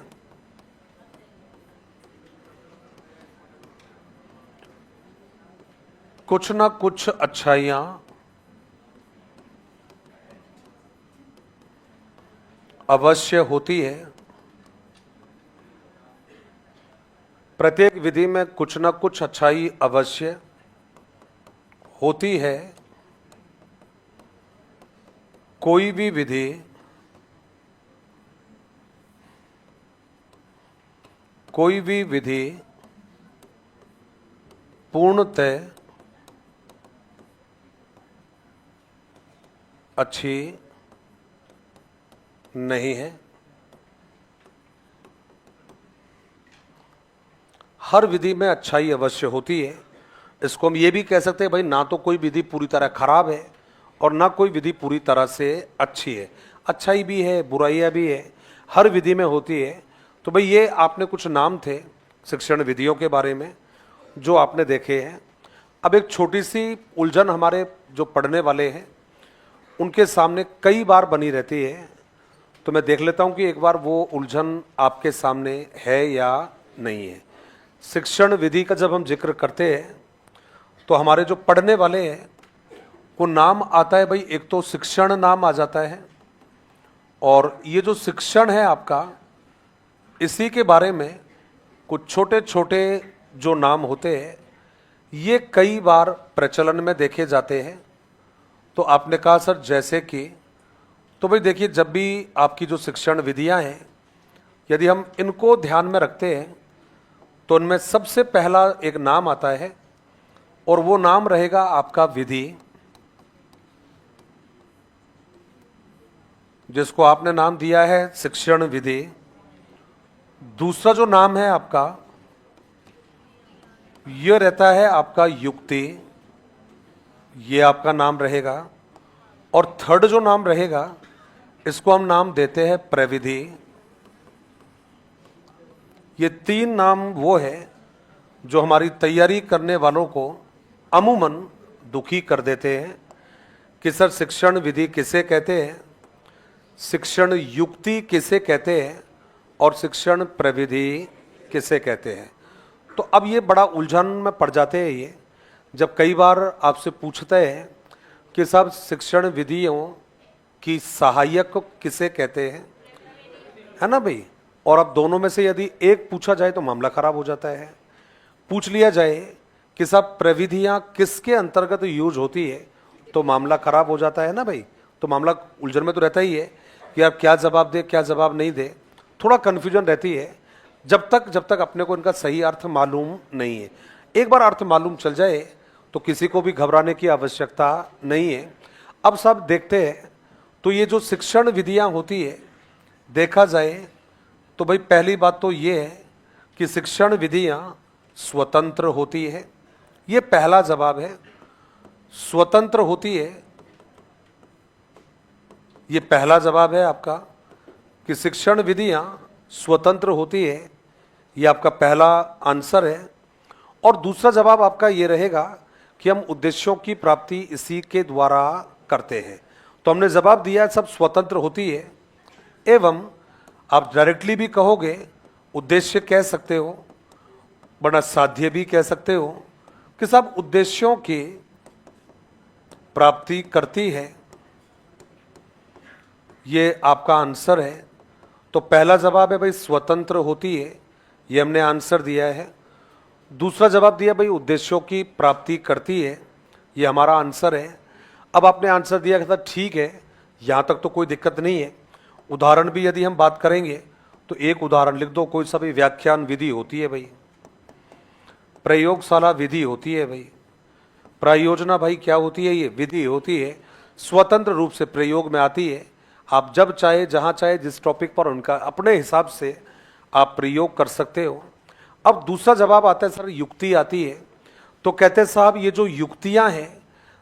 कुछ ना कुछ अच्छाइयां अवश्य होती है। प्रत्येक विधि में कुछ ना कुछ अच्छाई अवश्य होती है, कोई भी विधि पूर्णतः अच्छी नहीं है। हर विधि में अच्छाई अवश्य होती है। इसको हम ये भी कह सकते हैं भाई ना तो कोई विधि पूरी तरह खराब है और ना कोई विधि पूरी तरह से अच्छी है। अच्छाई भी है, बुराइयां भी है, हर विधि में होती है। तो भाई ये आपने कुछ नाम थे शिक्षण विधियों के बारे में जो आपने देखे हैं। अब एक छोटी सी उलझन हमारे जो पढ़ने वाले हैं उनके सामने कई बार बनी रहती है। तो मैं देख लेता हूं कि एक बार वो उलझन आपके सामने है या नहीं है। शिक्षण विधि का जब हम जिक्र करते हैं तो हमारे जो पढ़ने वाले हैं वो नाम आता है भाई, एक तो शिक्षण नाम आ जाता है, और ये जो शिक्षण है आपका, इसी के बारे में कुछ छोटे छोटे जो नाम होते हैं ये कई बार प्रचलन में देखे जाते हैं। तो आपने कहा सर जैसे कि, तो भाई देखिए, जब भी आपकी जो शिक्षण विधियां हैं यदि हम इनको ध्यान में रखते हैं तो उनमें सबसे पहला एक नाम आता है, और वो नाम रहेगा आपका विधि, जिसको आपने नाम दिया है शिक्षण विधि। दूसरा जो नाम है आपका ये रहता है आपका युक्ति, ये आपका नाम रहेगा। और थर्ड जो नाम रहेगा इसको हम नाम देते हैं प्रविधि। ये तीन नाम वो है जो हमारी तैयारी करने वालों को अमूमन दुखी कर देते हैं कि सर शिक्षण विधि किसे कहते हैं, शिक्षण युक्ति किसे कहते हैं, और शिक्षण प्रविधि किसे कहते हैं। तो अब ये बड़ा उलझन में पड़ जाते हैं ये, जब कई बार आपसे पूछते हैं कि साहब शिक्षण विधियों की सहायक किसे कहते हैं, है ना भाई। और अब दोनों में से यदि एक पूछा जाए तो मामला खराब हो जाता है। पूछ लिया जाए कि साहब प्रविधियां किसके अंतर्गत यूज होती है तो मामला खराब हो जाता है ना भाई। तो मामला उलझन में तो रहता ही है कि आप क्या जवाब दे क्या जवाब नहीं दे, थोड़ा कन्फ्यूजन रहती है जब तक अपने को इनका सही अर्थ मालूम नहीं है। एक बार अर्थ मालूम चल जाए तो किसी को भी घबराने की आवश्यकता नहीं है। अब सब देखते हैं तो ये जो शिक्षण विधियां होती है, देखा जाए तो भाई पहली बात तो ये है कि शिक्षण विधियां स्वतंत्र होती है। ये पहला जवाब है, स्वतंत्र होती है। ये पहला जवाब है आपका कि शिक्षण विधियां स्वतंत्र होती है, ये आपका पहला आंसर है। और दूसरा जवाब आपका ये रहेगा कि हम उद्देश्यों की प्राप्ति इसी के द्वारा करते हैं। तो हमने जवाब दिया सब स्वतंत्र होती है, एवं आप डायरेक्टली भी कहोगे उद्देश्य कह सकते हो, बड़ा साध्य भी कह सकते हो कि सब उद्देश्यों की प्राप्ति करती है। ये आपका आंसर है। तो पहला जवाब है भाई स्वतंत्र होती है, ये हमने आंसर दिया है। दूसरा जवाब दिया भाई उद्देश्यों की प्राप्ति करती है, ये हमारा आंसर है। अब आपने आंसर दिया कि सर ठीक है, यहाँ तक तो कोई दिक्कत नहीं है। उदाहरण भी यदि हम बात करेंगे तो एक उदाहरण लिख दो, कोई सा भी व्याख्यान विधि होती है भाई, प्रयोगशाला विधि होती है भाई, प्रयोजना भाई क्या होती है, ये विधि होती है, स्वतंत्र रूप से प्रयोग में आती है। आप जब चाहे जहाँ चाहे जिस टॉपिक पर उनका अपने हिसाब से आप प्रयोग कर सकते हो। अब दूसरा जवाब आता है सर युक्ति आती है। तो कहते साहब ये जो युक्तियां हैं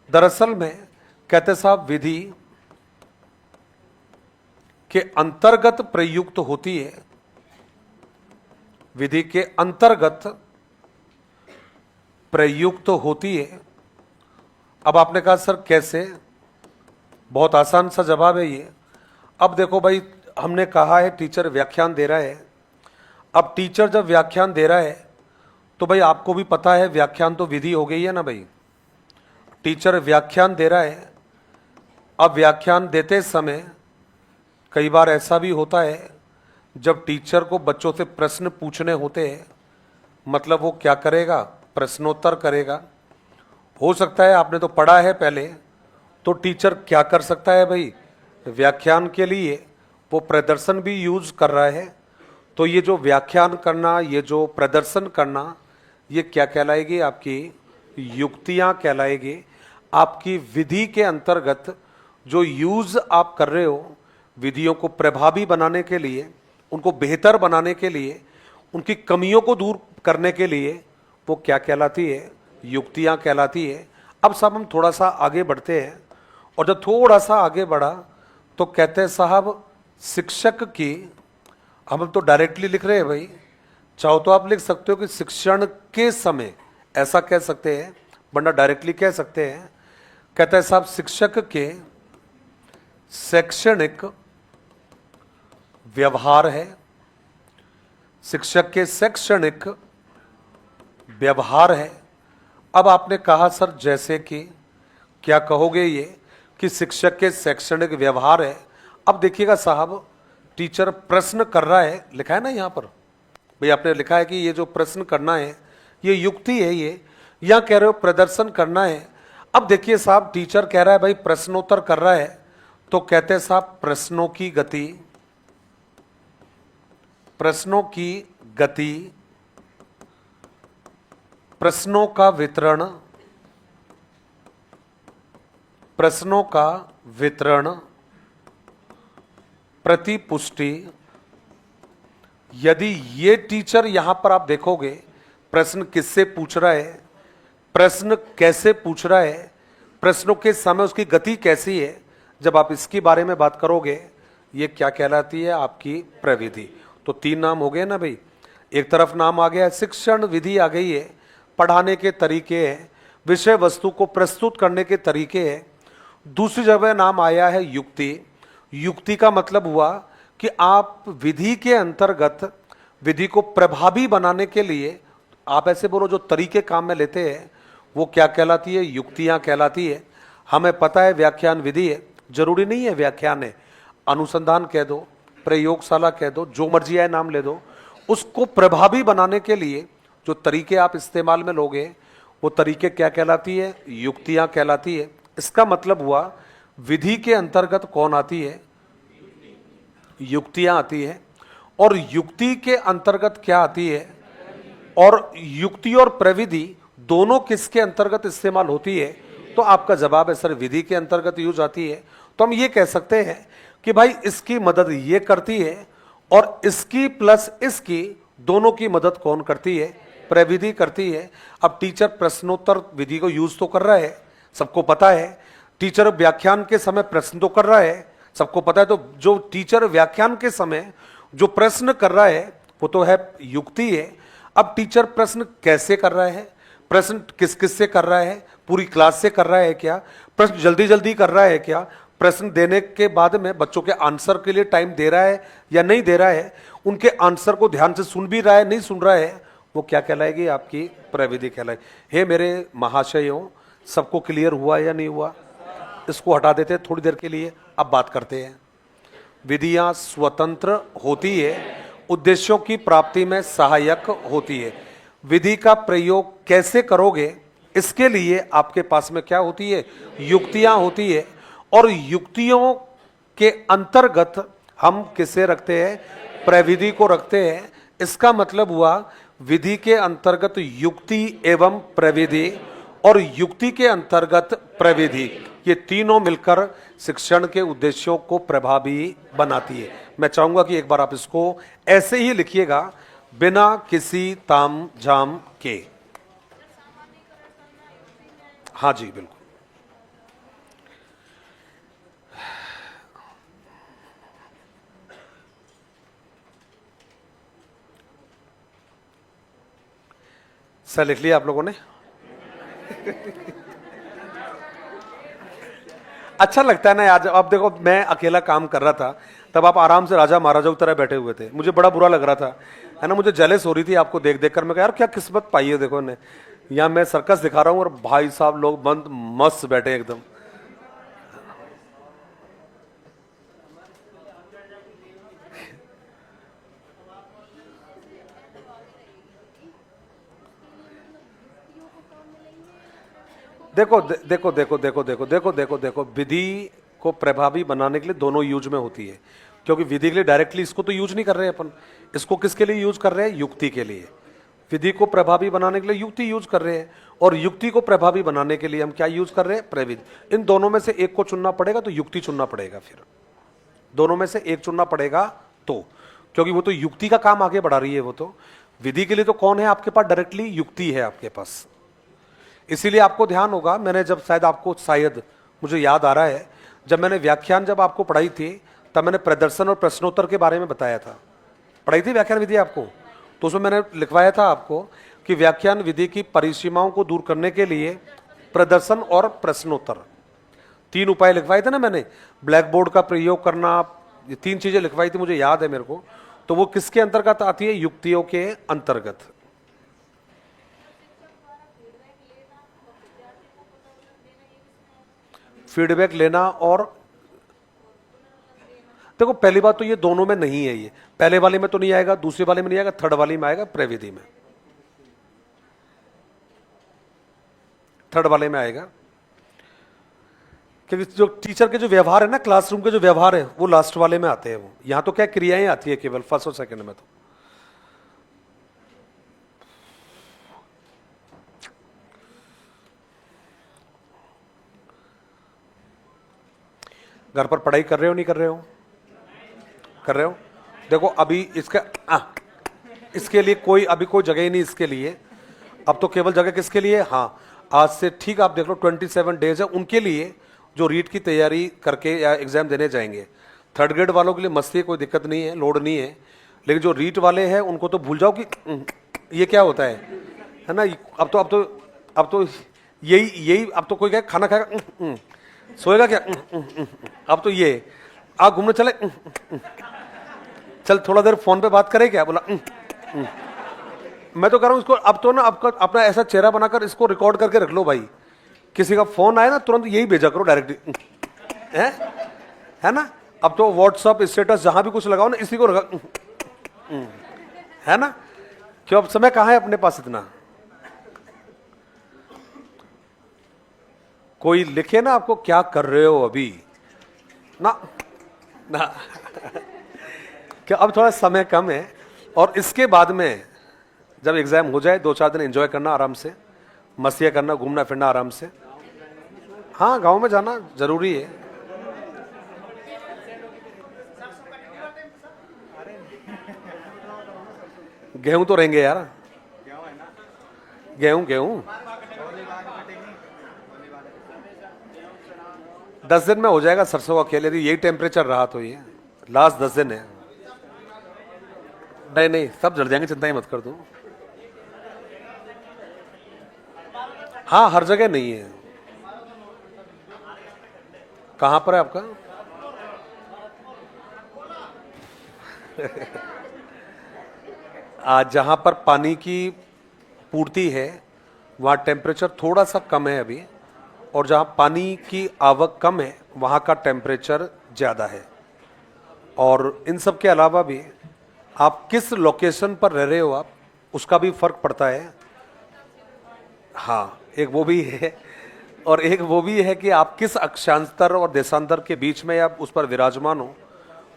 दरअसल में कहते साहब विधि के अंतर्गत प्रयुक्त होती है, विधि के अंतर्गत प्रयुक्त होती है। अब आपने कहा सर कैसे, बहुत आसान सा जवाब है ये। अब देखो भाई, हमने कहा है टीचर व्याख्यान दे रहा है। अब टीचर जब व्याख्यान दे रहा है तो भाई आपको भी पता है व्याख्यान तो विधि हो गई है ना भाई। टीचर व्याख्यान दे रहा है। अब व्याख्यान देते समय कई बार ऐसा भी होता है जब टीचर को बच्चों से प्रश्न पूछने होते हैं, मतलब वो क्या करेगा, प्रश्नोत्तर करेगा। हो सकता है आपने तो पढ़ा है पहले, तो टीचर क्या कर सकता है भाई, व्याख्यान के लिए वो प्रदर्शन भी यूज कर रहा है। तो ये जो व्याख्यान करना, ये जो प्रदर्शन करना, ये क्या कहलाएगी, आपकी युक्तियां कहलाएगी। आपकी विधि के अंतर्गत जो यूज आप कर रहे हो, विधियों को प्रभावी बनाने के लिए, उनको बेहतर बनाने के लिए, उनकी कमियों को दूर करने के लिए, वो क्या कहलाती है, युक्तियां कहलाती है। अब सब हम थोड़ा सा आगे बढ़ते हैं, और जब थोड़ा सा आगे बढ़ा तो कहते हैं साहब शिक्षक की, हम तो डायरेक्टली लिख रहे हैं भाई, चाहो तो आप लिख सकते हो कि शिक्षण के समय, ऐसा कह सकते हैं, वरना डायरेक्टली कह सकते हैं। कहते हैं साहब शिक्षक के शैक्षणिक व्यवहार है। शिक्षक के शैक्षणिक व्यवहार है। अब आपने कहा सर जैसे कि, क्या कहोगे ये कि शिक्षक के शैक्षणिक व्यवहार है। अब देखिएगा साहब, टीचर प्रश्न कर रहा है, लिखा है ना यहां पर, भाई आपने लिखा है कि ये जो प्रश्न करना है ये युक्ति है, ये या कह रहे हो प्रदर्शन करना है। अब देखिए साहब, टीचर कह रहा है भाई प्रश्नोत्तर कर रहा है, तो कहते हैं साहब प्रश्नों की गति, प्रश्नों की गति, प्रश्नों का वितरण, प्रश्नों का वितरण, प्रतिपुष्टि। यदि ये टीचर यहां पर आप देखोगे प्रश्न किससे पूछ रहा है, प्रश्न कैसे पूछ रहा है, प्रश्नों के समय उसकी गति कैसी है, जब आप इसके बारे में बात करोगे, ये क्या कहलाती है आपकी प्रविधि। तो 3 नाम हो गए ना भाई। एक तरफ नाम आ गया शिक्षण विधि आ गई है, पढ़ाने के तरीके हैं, विषय वस्तु को प्रस्तुत करने के तरीके हैं। दूसरी जगह नाम आया है युक्ति। युक्ति का मतलब हुआ कि आप विधि के अंतर्गत विधि को प्रभावी बनाने के लिए आप ऐसे बोलो जो तरीके काम में लेते हैं वो क्या कहलाती है, युक्तियां कहलाती है। हमें पता है व्याख्यान विधि है, जरूरी नहीं है व्याख्यान है, अनुसंधान कह दो, प्रयोगशाला कह दो, जो मर्जी आए नाम ले दो। उसको प्रभावी बनाने के लिए जो तरीके आप इस्तेमाल में लोगे वो तरीके क्या कहलाती है, युक्तियां कहलाती है। इसका मतलब हुआ विधि के अंतर्गत कौन आती है, युक्तियां आती है। और युक्ति के अंतर्गत क्या आती है, और युक्ति और प्रविधि दोनों किसके अंतर्गत इस्तेमाल होती है, तो आपका जवाब है सर विधि के अंतर्गत यूज आती है। तो हम ये कह सकते हैं कि भाई इसकी मदद ये करती है और इसकी प्लस इसकी दोनों की मदद कौन करती है, प्रविधि करती है। अब टीचर प्रश्नोत्तर विधि को यूज तो कर रहा है, सबको पता है। टीचर व्याख्यान के समय प्रश्न तो कर रहा है, सबको पता है। तो जो टीचर व्याख्यान के समय जो प्रश्न कर रहा है वो तो है युक्ति है। अब टीचर प्रश्न कैसे कर रहा है, प्रश्न किस किस से कर रहा है, पूरी क्लास से कर रहा है क्या, प्रश्न जल्दी जल्दी कर रहा है क्या, प्रश्न देने के बाद में बच्चों के आंसर के लिए टाइम दे रहा है या नहीं दे रहा है, उनके आंसर को ध्यान से सुन भी रहा है नहीं सुन रहा है, वो क्या कहलाएगी आपकी प्रविधि कहलाएगी। हे मेरे महाशयों, सबको क्लियर हुआ या नहीं हुआ। इसको हटा देते हैं थोड़ी देर के लिए, अब बात करते हैं। विधियां स्वतंत्र होती है, उद्देश्यों की प्राप्ति में सहायक होती है। विधि का प्रयोग कैसे करोगे इसके लिए आपके पास में क्या होती है, युक्तियां होती है। और युक्तियों के अंतर्गत हम किसे रखते हैं, प्रविधि को रखते हैं। इसका मतलब हुआ विधि के अंतर्गत युक्ति एवं प्रविधि और युक्ति के अंतर्गत प्रविधि, ये तीनों मिलकर शिक्षण के उद्देश्यों को प्रभावी बनाती है। मैं चाहूंगा कि एक बार आप इसको ऐसे ही लिखिएगा, बिना किसी ताम झाम के। हाँ जी बिल्कुल। सर लिख लिया आप लोगों ने? अच्छा लगता है ना आज। अब देखो मैं अकेला काम कर रहा था, तब आप आराम से राजा महाराजा की तरह बैठे हुए थे, मुझे बड़ा बुरा लग रहा था, है ना। मुझे जेलस हो रही थी आपको देख देख कर। मैं कहा यार क्या किस्मत पाई है, देखो ने यहाँ मैं सर्कस दिखा रहा हूँ और भाई साहब लोग बंद मस्त बैठे एकदम। देखो देखो देखो देखो देखो देखो देखो देखो विधि को प्रभावी बनाने के लिए दोनों यूज में होती है, क्योंकि विधि के लिए डायरेक्टली इसको तो यूज नहीं कर रहे हैं अपन, इसको किसके लिए यूज कर रहे हैं, युक्ति के लिए। विधि को प्रभावी बनाने के लिए युक्ति यूज कर रहे हैं, और युक्ति को प्रभावी बनाने के लिए हम क्या यूज कर रहे हैं, प्रविधि। इन दोनों में से एक को चुनना पड़ेगा, तो युक्ति चुनना पड़ेगा। फिर दोनों में से एक चुनना पड़ेगा, तो क्योंकि वो तो युक्ति का काम आगे बढ़ा रही है। वो तो विधि के लिए तो कौन है आपके पास, डायरेक्टली युक्ति है आपके पास। इसीलिए आपको ध्यान होगा, मैंने जब शायद मुझे याद आ रहा है, जब मैंने व्याख्यान जब आपको पढ़ाई थी तब मैंने प्रदर्शन और प्रश्नोत्तर के बारे में बताया था। पढ़ाई थी व्याख्यान विधि आपको, तो उसमें मैंने लिखवाया था आपको कि व्याख्यान विधि की परिसीमाओं को दूर करने के लिए प्रदर्शन और प्रश्नोत्तर, 3 उपाय लिखवाए थे ना मैंने, ब्लैक बोर्ड का प्रयोग करना, ये 3 चीजें लिखवाई थी, मुझे याद है मेरे को। तो वो किसके अंतर्गत आती है? युक्तियों के अंतर्गत। फीडबैक लेना और देखो, पहली बात तो ये दोनों में नहीं है, ये पहले वाले में तो नहीं आएगा, दूसरे वाले में नहीं आएगा, थर्ड वाले में आएगा, प्रविधि में, थर्ड वाले में आएगा। क्योंकि जो टीचर के जो व्यवहार है ना, क्लासरूम के जो व्यवहार है, वो लास्ट वाले में आते हैं। वो यहां तो क्या क्रियाएं आती है केवल फर्स्ट और सेकंड में। तो घर पर पढ़ाई कर रहे हो, नहीं कर रहे हो? कर रहे हो। देखो अभी इसके लिए कोई अभी कोई जगह ही नहीं इसके लिए। अब तो केवल जगह किसके लिए? हाँ, आज से ठीक आप देख लो 27 डेज है उनके लिए जो रीट की तैयारी करके या एग्जाम देने जाएंगे। थर्ड ग्रेड वालों के लिए मस्ती, कोई दिक्कत नहीं है, लोड नहीं है। लेकिन जो रीट वाले हैं उनको तो भूल जाओ कि ये क्या होता है ना। अब तो यही अब तो कोई क्या खाना खाएगा सोएगा क्या? अब तो ये आप घूमने चले, चल थोड़ा देर फोन पे बात करें क्या? बोला मैं तो कह रहा हूं इसको अब तो ना आपका अपना ऐसा चेहरा बनाकर इसको रिकॉर्ड करके रख लो भाई। किसी का फोन आए ना तुरंत यही भेजा करो डायरेक्टली, है ना। अब तो व्हाट्सअप स्टेटस जहां भी कुछ लगाओ ना इसी को रखा, है ना। क्यों, अब समय कहां है अपने पास इतना? कोई लिखे ना आपको क्या कर रहे हो अभी ना ना क्या, अब थोड़ा समय कम है। और इसके बाद में जब एग्जाम हो जाए 2-4 दिन एंजॉय करना, आराम से मस्तियां करना, घूमना फिरना आराम से। हाँ, गांव में जाना जरूरी है। गेहूं तो रहेंगे यार, गेहूं 10 दिन में हो जाएगा सरसों का खेल, यदि यही टेम्परेचर रहा तो। ये लास्ट 10 दिन है। नहीं सब जड़ जाएंगे, चिंता ही मत कर दूं। हाँ, हर जगह नहीं है। कहां पर है आपका? आज जहां पर पानी की पूर्ति है वहां टेम्परेचर थोड़ा सा कम है अभी, और जहां पानी की आवक कम है वहां का टेम्परेचर ज्यादा है। और इन सब के अलावा भी आप किस लोकेशन पर रह रहे हो आप, उसका भी फर्क पड़ता है। हाँ, एक वो भी है, और एक वो भी है कि आप किस अक्षांतर और देशांतर के बीच में आप उस पर विराजमान हो,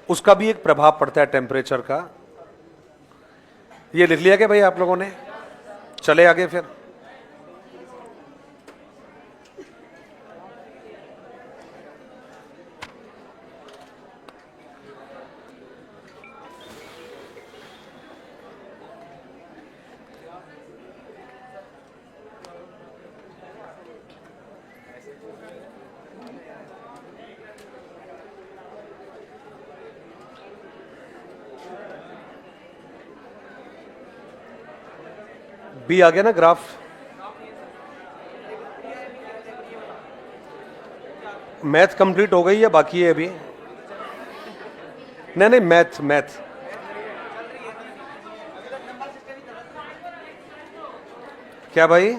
उसका भी एक प्रभाव पड़ता है टेम्परेचर का। ये लिख लिया क्या भाई आप लोगों ने? चले आगे फिर। बी आ गया ना ग्राफ? मैथ कंप्लीट हो गई है, बाकी है अभी? नहीं मैथ क्या भाई?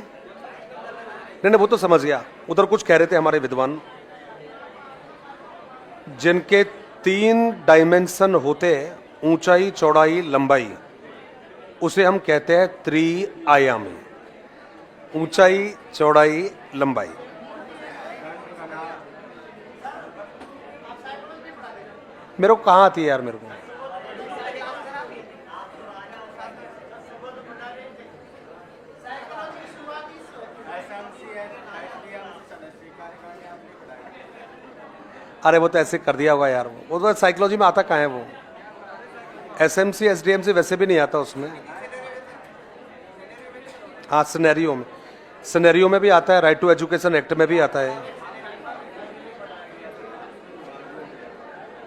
नहीं वो तो समझ गया। उधर कुछ कह रहे थे हमारे विद्वान, जिनके 3 डायमेंशन होते हैं, ऊंचाई, चौड़ाई, लंबाई, उसे हम कहते हैं त्रिआयामी। ऊंचाई, चौड़ाई, लंबाई। मेरे को कहां आती है यार मेरे को? अरे वो तो ऐसे कर दिया होगा यार, वो तो साइकोलॉजी में आता कहाँ है वो? एसएमसी एसडीएमसी वैसे भी नहीं आता उसमें। हाँ, सिनेरियो में भी आता है, राइट टू एजुकेशन एक्ट में भी आता है।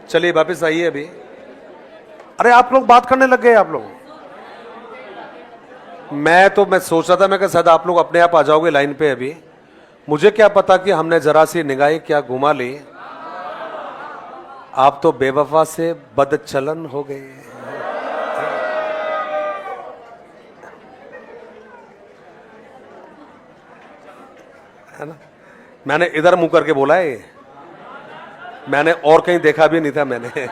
चलिए वापस आइए अभी। अरे आप लोग बात करने लग गए आप लोग। मैं सोच रहा था मैं शायद आप लोग अपने आप आ जाओगे लाइन पे अभी। मुझे क्या पता कि हमने जरा सी निगाहें क्या घुमा ली, आप तो बेवफा से बदचलन हो गए। है ना, मैंने इधर मुंह करके बोला है ये, मैंने और कहीं देखा भी नहीं था मैंने।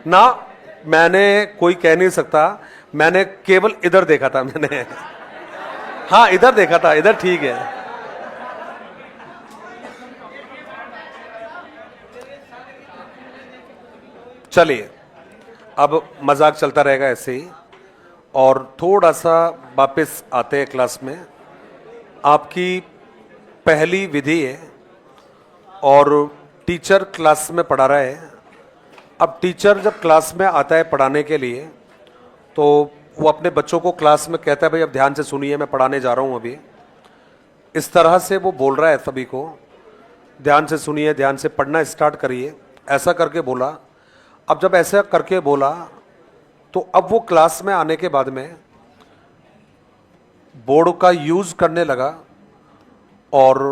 ना, मैंने कोई कह नहीं सकता, मैंने केवल इधर देखा था मैंने। हाँ इधर देखा था, इधर ठीक है। चलिए अब मजाक चलता रहेगा ऐसे ही, और थोड़ा सा वापस आते हैं क्लास में। आपकी पहली विधि है और टीचर क्लास में पढ़ा रहा है। अब टीचर जब क्लास में आता है पढ़ाने के लिए तो वो अपने बच्चों को क्लास में कहता है भाई अब ध्यान से सुनिए, मैं पढ़ाने जा रहा हूँ अभी। इस तरह से वो बोल रहा है सभी को, ध्यान से सुनिए, ध्यान से पढ़ना स्टार्ट करिए, ऐसा करके बोला। अब जब ऐसा करके बोला तो अब वो क्लास में आने के बाद में बोर्ड का यूज़ करने लगा, और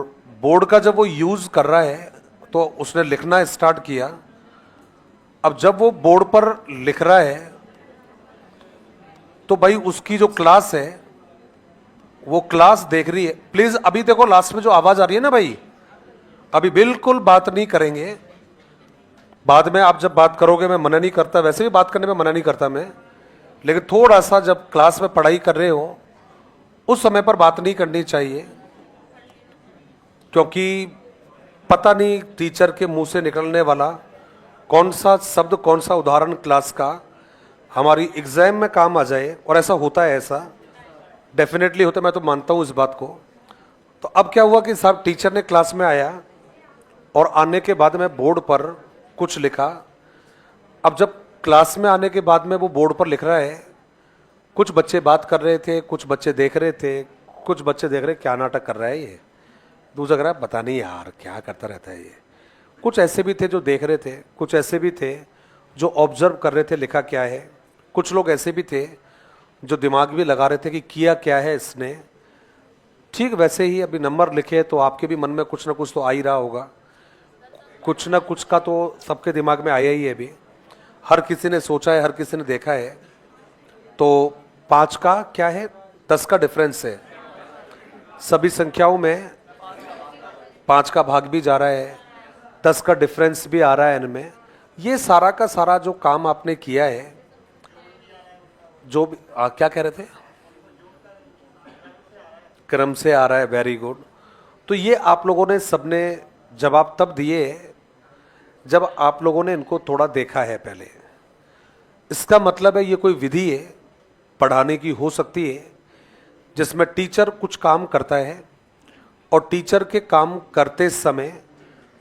बोर्ड का जब वो यूज़ कर रहा है तो उसने लिखना स्टार्ट किया। अब जब वो बोर्ड पर लिख रहा है तो भाई उसकी जो क्लास है वो क्लास देख रही है। प्लीज अभी देखो लास्ट में जो आवाज आ रही है ना भाई, अभी बिल्कुल बात नहीं करेंगे। बाद में आप जब बात करोगे, मैं मना नहीं करता, वैसे भी बात करने में मना नहीं करता मैं, लेकिन थोड़ा सा जब क्लास में पढ़ाई कर रहे हो उस समय पर बात नहीं करनी चाहिए, क्योंकि पता नहीं टीचर के मुंह से निकलने वाला कौन सा शब्द, कौन सा उदाहरण क्लास का हमारी एग्जाम में काम आ जाए। और ऐसा होता है, ऐसा डेफिनेटली होता है, मैं तो मानता हूँ इस बात को। तो अब क्या हुआ कि साहब टीचर ने क्लास में आया और आने के बाद में बोर्ड पर कुछ लिखा। अब जब क्लास में आने के बाद में वो बोर्ड पर लिख रहा है, कुछ बच्चे बात कर रहे थे, कुछ बच्चे देख रहे थे, कुछ बच्चे देख रहे क्या नाटक कर रहा है ये, दूसरा कह रहा है पता नहीं यार क्या करता रहता है ये। कुछ ऐसे भी थे जो देख रहे थे, कुछ ऐसे भी थे जो ऑब्जर्व कर रहे थे लिखा क्या है, कुछ लोग ऐसे भी थे जो दिमाग भी लगा रहे थे कि किया क्या है इसने। ठीक वैसे ही अभी नंबर लिखे तो आपके भी मन में कुछ ना कुछ तो आ ही रहा होगा, कुछ ना कुछ का तो सबके दिमाग में आया ही है। अभी हर किसी ने सोचा है, हर किसी ने देखा है। तो 5 का क्या है, 10 का डिफरेंस है। सभी संख्याओं में 5 का भाग भी जा रहा है, 10 का डिफरेंस भी आ रहा है इनमें। ये सारा का सारा जो काम आपने किया है, जो भी क्या कह रहे थे, क्रम से आ रहा है, वेरी गुड। तो ये आप लोगों ने सबने जवाब तब दिए जब आप लोगों ने इनको थोड़ा देखा है पहले। इसका मतलब है ये कोई विधि है पढ़ाने की, हो सकती है जिसमें टीचर कुछ काम करता है और टीचर के काम करते समय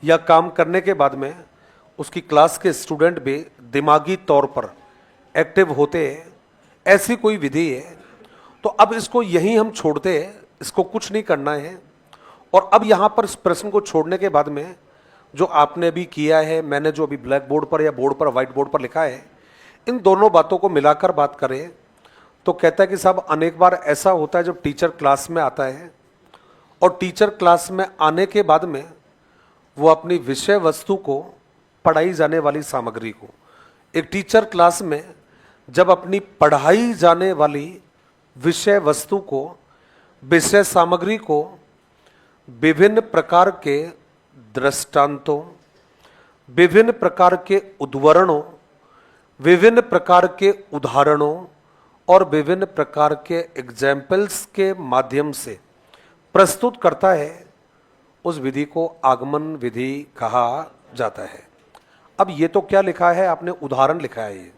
या काम करने के बाद में उसकी क्लास के स्टूडेंट भी दिमागी तौर पर एक्टिव होते हैं, ऐसी कोई विधि है। तो अब इसको यहीं हम छोड़ते हैं, इसको कुछ नहीं करना है। और अब यहाँ पर इस प्रश्न को छोड़ने के बाद में जो आपने भी किया है, मैंने जो अभी ब्लैक बोर्ड पर या बोर्ड पर, व्हाइट बोर्ड पर लिखा है, इन दोनों बातों को मिलाकर बात करें तो कहता है कि साहब अनेक बार ऐसा होता है जब टीचर क्लास में आता है और टीचर क्लास में आने के बाद में वो अपनी विषय वस्तु को, पढ़ाई जाने वाली सामग्री को, एक टीचर क्लास में जब अपनी पढ़ाई जाने वाली विषय वस्तु को, विषय सामग्री को विभिन्न प्रकार के दृष्टांतों, विभिन्न प्रकार के उद्धरणों, विभिन्न प्रकार के उदाहरणों और विभिन्न प्रकार के एग्जाम्पल्स के माध्यम से प्रस्तुत करता है, उस विधि को आगमन विधि कहा जाता है। अब ये तो क्या लिखा है आपने, उदाहरण लिखा है। ये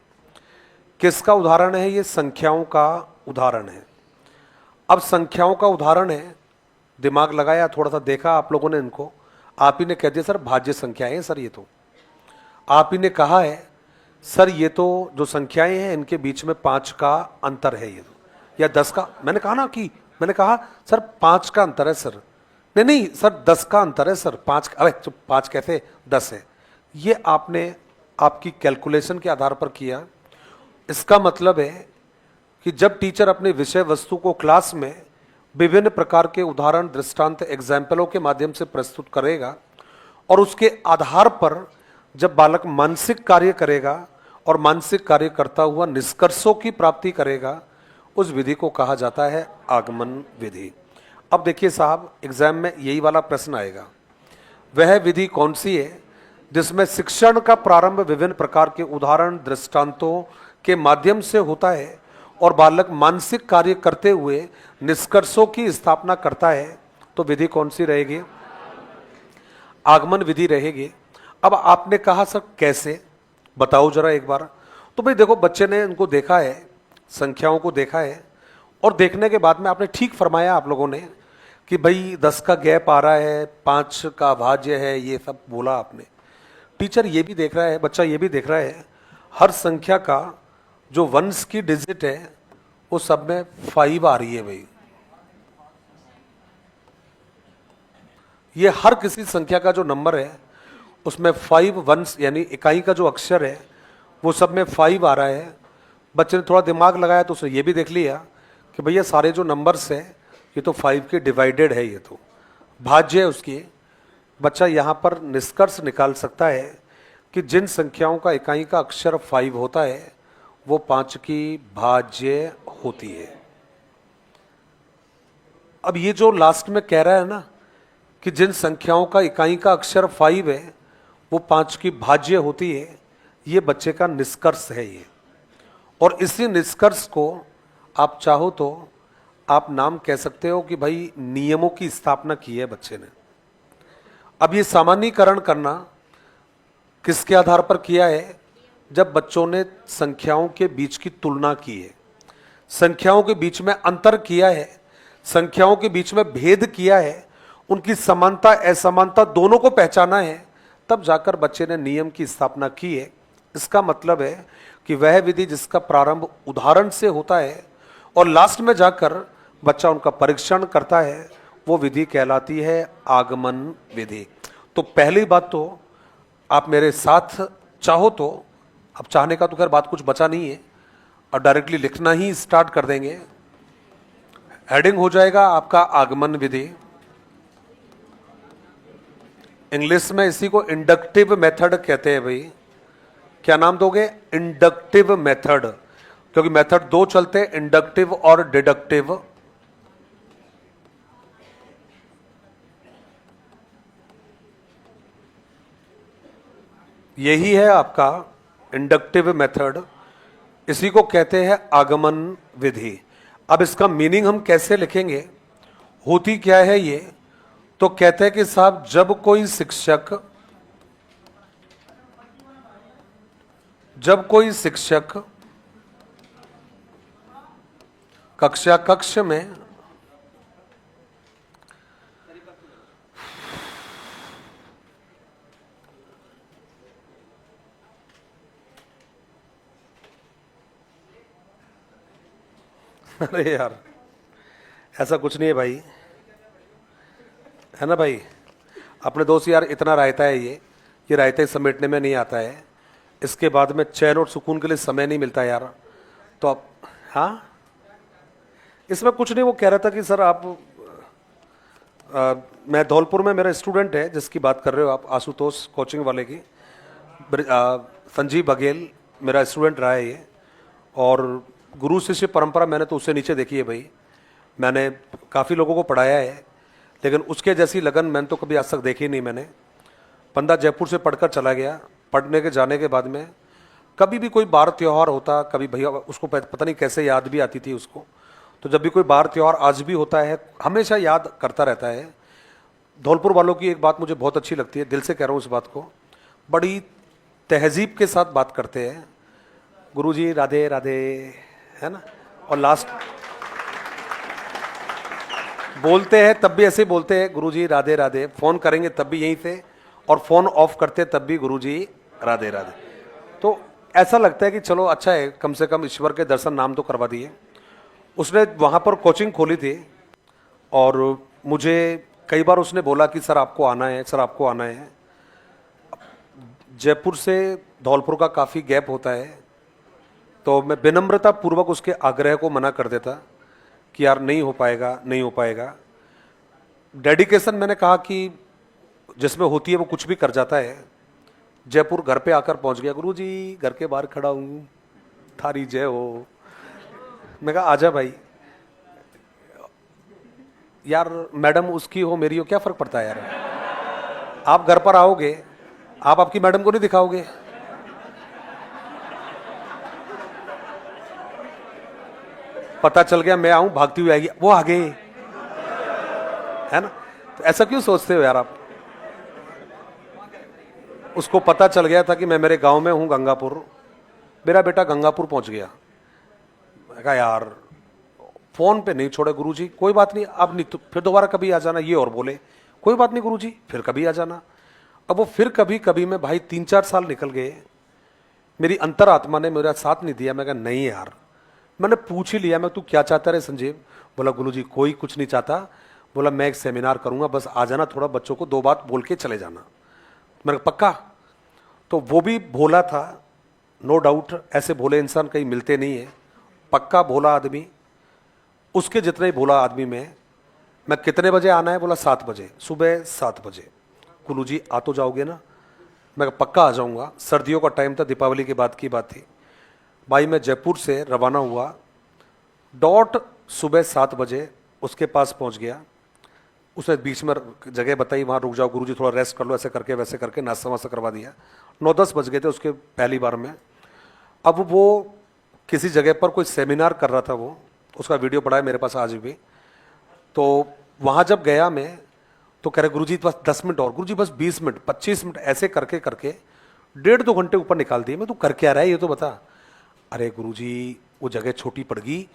किसका उदाहरण है? ये संख्याओं का उदाहरण है। अब संख्याओं का उदाहरण है, दिमाग लगाया, थोड़ा सा देखा आप लोगों ने इनको, आप ही ने कह दिया सर भाज्य संख्याएं हैं सर, ये तो आप ही ने कहा है सर ये तो जो संख्याएं हैं इनके बीच में 5 का अंतर है, ये तो, या 10 का। मैंने कहा ना कि मैंने कहा सर 5 का अंतर है सर, नहीं नहीं सर 10 का अंतर है सर, 5 का, अरे 5 कैसे 10 है। ये आपने आपकी कैलकुलेशन के आधार पर किया। इसका मतलब है कि जब टीचर अपने विषय वस्तु को क्लास में विभिन्न प्रकार के उदाहरण, दृष्टांत, एग्जाम्पलों के माध्यम से प्रस्तुत करेगा और उसके आधार पर जब बालक मानसिक कार्य करेगा और मानसिक कार्य करता हुआ निष्कर्षों की प्राप्ति करेगा, उस विधि को कहा जाता है आगमन विधि। अब देखिए साहब, एग्जाम में यही वाला प्रश्न आएगा, वह विधि कौन सी है जिसमें शिक्षण का प्रारंभ विभिन्न प्रकार के उदाहरण, दृष्टांतों के माध्यम से होता है और बालक मानसिक कार्य करते हुए निष्कर्षों की स्थापना करता है? तो विधि कौन सी रहेगी? आगमन विधि रहेगी। अब आपने कहा सर कैसे, बताओ जरा एक बार। तो भाई देखो, बच्चे ने इनको देखा है, संख्याओं को देखा है, और देखने के बाद में आपने ठीक फरमाया आप लोगों ने कि भाई 10 का गैप आ रहा है, 5 का भाज्य है, ये सब बोला आपने। टीचर ये भी देख रहा है, बच्चा ये भी देख रहा है, हर संख्या का जो वंश की डिजिट है वो सब में 5 आ रही है भाई। ये हर किसी संख्या का जो नंबर है उसमें 5 वंश यानी इकाई का जो अक्षर है वो सब में 5 आ रहा है। बच्चे ने थोड़ा दिमाग लगाया तो उसने ये भी देख लिया कि भैया सारे जो नंबर्स हैं ये तो 5 के डिवाइडेड है, ये तो भाज्य है उसकी। बच्चा यहाँ पर निष्कर्ष निकाल सकता है कि जिन संख्याओं का इकाई का अक्षर 5 होता है वो 5 की भाज्य होती है। अब ये जो लास्ट में कह रहा है ना कि जिन संख्याओं का इकाई का अक्षर 5 है वो 5 की भाज्य होती है, ये बच्चे का निष्कर्ष है ये। और इसी निष्कर्ष को आप चाहो तो आप नाम कह सकते हो कि भाई नियमों की स्थापना की है बच्चे ने। अब ये सामान्यीकरण करना किसके आधार पर किया है? जब बच्चों ने संख्याओं के बीच की तुलना की है, संख्याओं के बीच में अंतर किया है, संख्याओं के बीच में भेद किया है, उनकी समानता असमानता दोनों को पहचाना है, तब जाकर बच्चे ने नियम की स्थापना की है। इसका मतलब है कि वह विधि जिसका प्रारंभ उदाहरण से होता है और लास्ट में जाकर बच्चा उनका परीक्षण करता है, वो विधि कहलाती है आगमन विधि। तो पहली बात तो आप मेरे साथ चाहो तो, अब चाहने का तो खैर बात कुछ बचा नहीं है, और डायरेक्टली लिखना ही स्टार्ट कर देंगे। हेडिंग हो जाएगा आपका आगमन विधि। इंग्लिश में इसी को इंडक्टिव मेथड कहते हैं भाई। क्या नाम दोगे? इंडक्टिव मेथड, क्योंकि मेथड दो चलते हैं, इंडक्टिव और डिडक्टिव। यही है आपका इंडक्टिव मेथड, इसी को कहते हैं आगमन विधि। अब इसका मीनिंग हम कैसे लिखेंगे, होती क्या है ये? तो कहते हैं कि साहब जब कोई शिक्षक कक्ष में अरे यार ऐसा कुछ नहीं है भाई, है ना भाई? अपने दोस्त यार, इतना रायता है ये रायता समेटने में नहीं आता है, इसके बाद में चैन और सुकून के लिए समय नहीं मिलता यार। तो अब हाँ, इसमें कुछ नहीं। वो कह रहा था कि सर आप मैं धौलपुर में, मेरा स्टूडेंट है जिसकी बात कर रहे हो आप, आशुतोष कोचिंग वाले की, संजीव बघेल मेरा स्टूडेंट रहा है ये। और गुरु शिष्य परंपरा मैंने तो उससे नीचे देखी है भाई। मैंने काफ़ी लोगों को पढ़ाया है, लेकिन उसके जैसी लगन मैंने तो कभी आज तक देखी नहीं। मैंने बंदा जयपुर से पढ़कर चला गया, पढ़ने के जाने के बाद में कभी भी कोई बार त्यौहार होता, कभी भैया उसको पता नहीं कैसे याद भी आती थी उसको, तो जब भी कोई बार त्यौहार आज भी होता है हमेशा याद करता रहता है। धौलपुर वालों की एक बात मुझे बहुत अच्छी लगती है, दिल से कह रहा हूँ इस बात को, बड़ी तहजीब के साथ बात करते हैं। गुरुजी राधे राधे, है ना? और लास्ट बोलते हैं तब भी ऐसे बोलते हैं, गुरुजी राधे राधे। फोन करेंगे तब भी यहीं से, और फोन ऑफ करते तब भी गुरुजी राधे राधे। तो ऐसा लगता है कि चलो अच्छा है, कम से कम ईश्वर के दर्शन नाम तो करवा दिए। उसने वहाँ पर कोचिंग खोली थी और मुझे कई बार उसने बोला कि सर आपको आना है, सर आपको आना है। जयपुर से धौलपुर का काफ़ी गैप होता है, तो मैं विनम्रता पूर्वक उसके आग्रह को मना कर देता कि यार नहीं हो पाएगा, नहीं हो पाएगा। डेडिकेशन मैंने कहा कि जिसमें होती है वो कुछ भी कर जाता है। जयपुर घर पे आकर पहुंच गया, गुरुजी घर के बाहर खड़ा हूं, थारी जय हो। मैं कहा आजा भाई। यार मैडम उसकी हो मेरी हो क्या फर्क पड़ता है यार, आप घर पर आओगे, आप आपकी मैडम को नहीं दिखाओगे? पता चल गया मैं आऊं भागती हुई आएगी, वो आ गए, है ना? तो ऐसा क्यों सोचते हो यार आप? उसको पता चल गया था कि मैं मेरे गांव में हूं गंगापुर, मेरा बेटा गंगापुर पहुंच गया। मैं कहा यार फोन पे नहीं छोड़े गुरुजी, कोई बात नहीं, अब नहीं तो फिर दोबारा कभी आ जाना, ये और बोले कोई बात नहीं गुरुजी फिर कभी आ जाना। अब वो फिर कभी कभी में भाई 3-4 साल निकल गए, मेरी अंतरात्मा ने मेरा साथ नहीं दिया। मैं कहा नहीं यार, मैंने पूछ ही लिया, मैं तू क्या चाहता रे संजीव? बोला गुरुजी कोई कुछ नहीं चाहता, बोला मैं एक सेमिनार करूंगा, बस आ जाना, थोड़ा बच्चों को 2 बात बोल के चले जाना। मैंने कहा पक्का? तो वो भी भोला था, नो डाउट, ऐसे भोले इंसान कहीं मिलते नहीं है, पक्का भोला आदमी। उसके जितने ही भोला आदमी में मैं कितने बजे आना है? बोला 7 बजे, सुबह 7 बजे। गुरुजी आ तो जाओगे ना? मैं कहा पक्का आ जाऊंगा। सर्दियों का टाइम था, दीपावली के बाद की बात थी भाई। मैं जयपुर से रवाना हुआ, डॉट सुबह 7 बजे उसके पास पहुंच गया। उसने बीच में जगह बताई, वहाँ रुक जाओ गुरुजी थोड़ा रेस्ट कर लो, ऐसे करके वैसे करके नाश्ता वास्ता करवा दिया। 9-10 बज गए थे उसके पहली बार में। अब वो किसी जगह पर कोई सेमिनार कर रहा था, वो उसका वीडियो पड़ा है मेरे पास आज भी। तो वहाँ जब गया मैं तो कह रहे गुरुजी बस 10 मिनट और, गुरुजी बस 20 मिनट 25 मिनट, ऐसे करके करके 1.5-2 घंटे ऊपर निकाल दिए। मैं तू कर क्या रहा है ये तो बता। अरे गुरुजी वो जगह छोटी पड़ गई,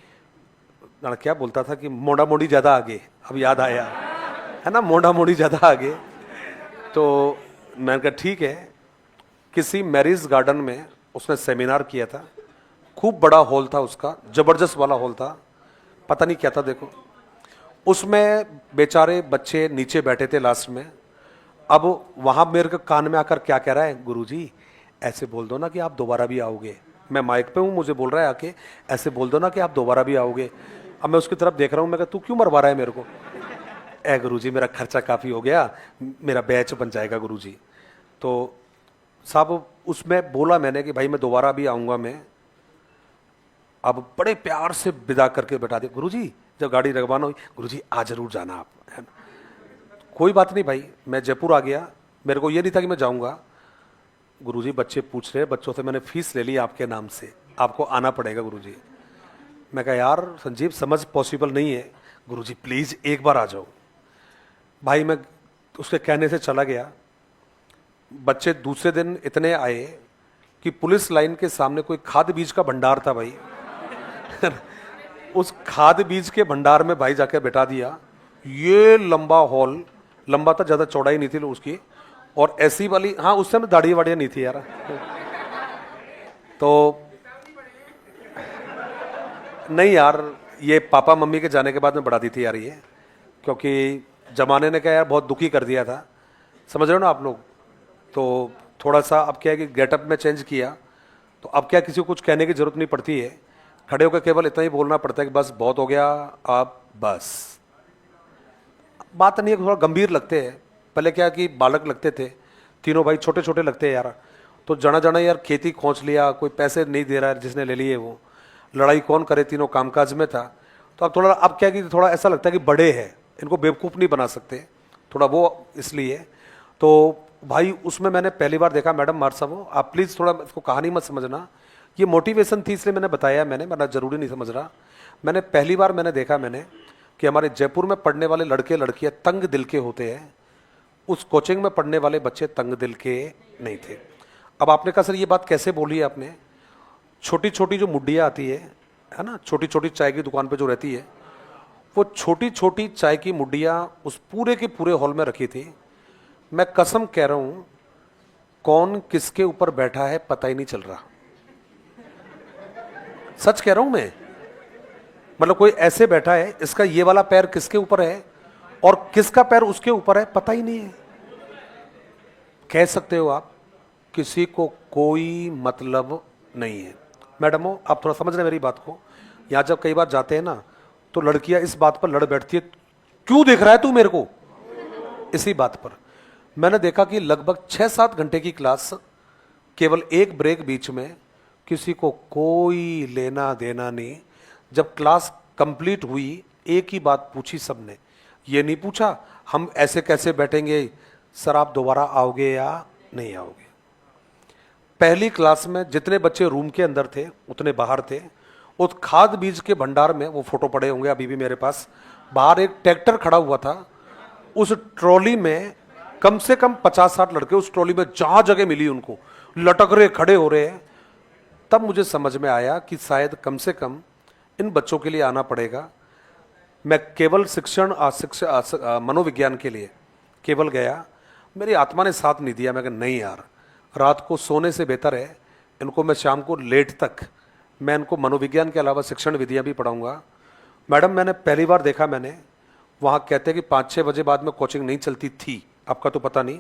क्या बोलता था कि मोड़ा मोड़ी ज़्यादा आगे, अब याद आया है ना, मोड़ा मोड़ी ज़्यादा आगे। तो मैंने कहा ठीक है। किसी मैरिज गार्डन में उसने सेमिनार किया था, खूब बड़ा हॉल था उसका, जबरदस्त वाला हॉल था, पता नहीं क्या था देखो। उसमें बेचारे बच्चे नीचे बैठे थे लास्ट में। अब वहां मेरे को कान में आकर क्या कह रहा है, गुरुजी ऐसे बोल दो ना कि आप दोबारा भी आओगे। मैं माइक पे हूं, मुझे बोल रहा है आके ऐसे बोल दो ना कि आप दोबारा भी आओगे। अब मैं उसकी तरफ देख रहा हूं, मैं कहा तू क्यों मरवा रहा है मेरे को? ए गुरुजी मेरा खर्चा काफी हो गया, मेरा बैच बन जाएगा गुरुजी। तो साहब उसमें बोला मैंने कि भाई मैं दोबारा भी आऊंगा मैं। अब बड़े प्यार से विदा करके बैठा दिया। गुरुजी जब गाड़ी रवाना हुई, गुरुजी आज जरूर जाना आप, है ना? कोई बात नहीं भाई, मैं जयपुर आ गया, मेरे को ये नहीं था कि मैं जाऊंगा। गुरुजी बच्चे पूछ रहे, बच्चों से मैंने फीस ले ली आपके नाम से, आपको आना पड़ेगा गुरुजी। मैं कहा यार संजीव समझ पॉसिबल नहीं है, गुरुजी प्लीज एक बार आ जाओ। भाई मैं उसके कहने से चला गया। बच्चे दूसरे दिन इतने आए कि पुलिस लाइन के सामने कोई खाद बीज का भंडार था भाई उस खाद बीज के भंडार में भाई जाके बैठा दिया। ये लंबा हॉल, लंबा था, ज्यादा चौड़ाई नहीं थी उसकी, और ऐसी वाली, हाँ उस समय दाढ़ी वाड़िया नहीं थी यार तो नहीं यार, ये पापा मम्मी के जाने के बाद में बढ़ा दी थी यार ये, क्योंकि जमाने ने क्या यार बहुत दुखी कर दिया था, समझ रहे हो ना आप लोग। तो थोड़ा सा अब क्या है कि गेटअप में चेंज किया, तो अब क्या किसी को कुछ कहने की जरूरत नहीं पड़ती है, खड़े होकर केवल इतना ही बोलना पड़ता है कि बस बहुत हो गया, आप बस। बात नहीं है, थोड़ा गंभीर लगते हैं। पहले क्या कि बालक लगते थे, तीनों भाई छोटे छोटे लगते हैं यार। तो जना जना यार खेती खोच लिया, कोई पैसे नहीं दे रहा है, जिसने ले लिए वो, लड़ाई कौन करे, तीनों कामकाज में था। तो अब थोड़ा, अब क्या कि थोड़ा ऐसा लगता है कि बड़े हैं, इनको बेवकूफ़ नहीं बना सकते, थोड़ा वो इसलिए। तो भाई उसमें मैंने पहली बार देखा, मैडम मार साहब आप प्लीज़ थोड़ा इसको कहानी मत समझना, ये मोटिवेशन थी इसलिए मैंने बताया, मैंने वरना जरूरी नहीं समझ रहा। मैंने पहली बार मैंने देखा मैंने कि हमारे जयपुर में पढ़ने वाले लड़के लड़कियां तंग दिल के होते हैं, उस कोचिंग में पढ़ने वाले बच्चे तंग दिल के नहीं थे। अब आपने कहा सर ये बात कैसे बोली है आपने? छोटी छोटी जो मुड्डियाँ आती है ना, छोटी छोटी चाय की दुकान पे जो रहती है, वो छोटी छोटी चाय की मुड्डियाँ उस पूरे के पूरे हॉल में रखी थी। मैं कसम कह रहा हूँ, कौन किसके ऊपर बैठा है पता ही नहीं चल रहा, सच कह रहा हूं मैं। मतलब कोई ऐसे बैठा है, इसका ये वाला पैर किसके ऊपर है और किसका पैर उसके ऊपर है पता ही नहीं है। कह सकते हो आप, किसी को कोई मतलब नहीं है। मैडम हो, आप थोड़ा समझ रहे हैं मेरी बात को। यहाँ जब कई बार जाते हैं ना, तो लड़कियां इस बात पर लड़ बैठती है, क्यों देख रहा है तू मेरे को, इसी बात पर। मैंने देखा कि लगभग 6-7 घंटे की क्लास, केवल एक ब्रेक बीच में, किसी को कोई लेना देना नहीं। जब क्लास कंप्लीट हुई, एक ही बात पूछी सबने, ये नहीं पूछा हम ऐसे कैसे बैठेंगे, सर आप दोबारा आओगे या नहीं आओगे। पहली क्लास में जितने बच्चे रूम के अंदर थे उतने बाहर थे। उस खाद बीज के भंडार में, वो फोटो पड़े होंगे अभी भी मेरे पास, बाहर एक ट्रैक्टर खड़ा हुआ था। उस ट्रॉली में कम से कम 50-60 लड़के, उस ट्रॉली में जहां जगह मिली उनको लटक रहे, खड़े हो रहे हैं। तब मुझे समझ में आया कि शायद कम से कम इन बच्चों के लिए आना पड़ेगा। मैं केवल मनोविज्ञान के लिए केवल गया, मेरी आत्मा ने साथ नहीं दिया। मैं कहा नहीं यार, रात को सोने से बेहतर है इनको मैं शाम को लेट तक मैं इनको मनोविज्ञान के अलावा शिक्षण विधियां भी पढ़ाऊंगा। मैडम मैंने पहली बार देखा, मैंने वहाँ कहते हैं कि 5-6 बजे बाद में कोचिंग नहीं चलती थी, आपका तो पता नहीं।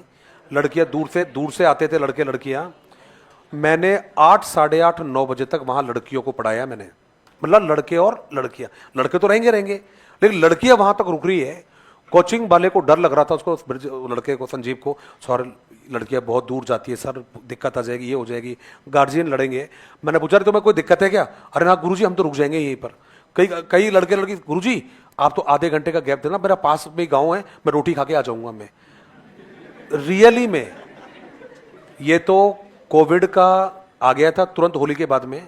लड़कियां दूर से आते थे, लड़के लड़कियां। मैंने 8, साढ़े 8, 9 बजे तक वहाँ लड़कियों को पढ़ाया मैंने, मतलब लड़के और लड़कियां। लड़के तो रहेंगे, लेकिन लड़कियां वहां तक रुक रही है। कोचिंग वाले को डर लग रहा था, उसको लड़के को, संजीव को, सर लड़कियां बहुत दूर जाती है सर, दिक्कत आ जाएगी, ये हो जाएगी, गार्जियन लड़ेंगे। मैंने पूछा तुम्हें कोई दिक्कत है क्या? अरे ना गुरुजी हम तो रुक जाएंगे यहीं पर। कई लड़के लड़की, गुरुजी आप तो आधे घंटे का गैप देना, मेरा पास में गाँव है, मैं रोटी खा के आ जाऊंगा। मैं रियली में, ये तो कोविड का आ गया था तुरंत होली के बाद में।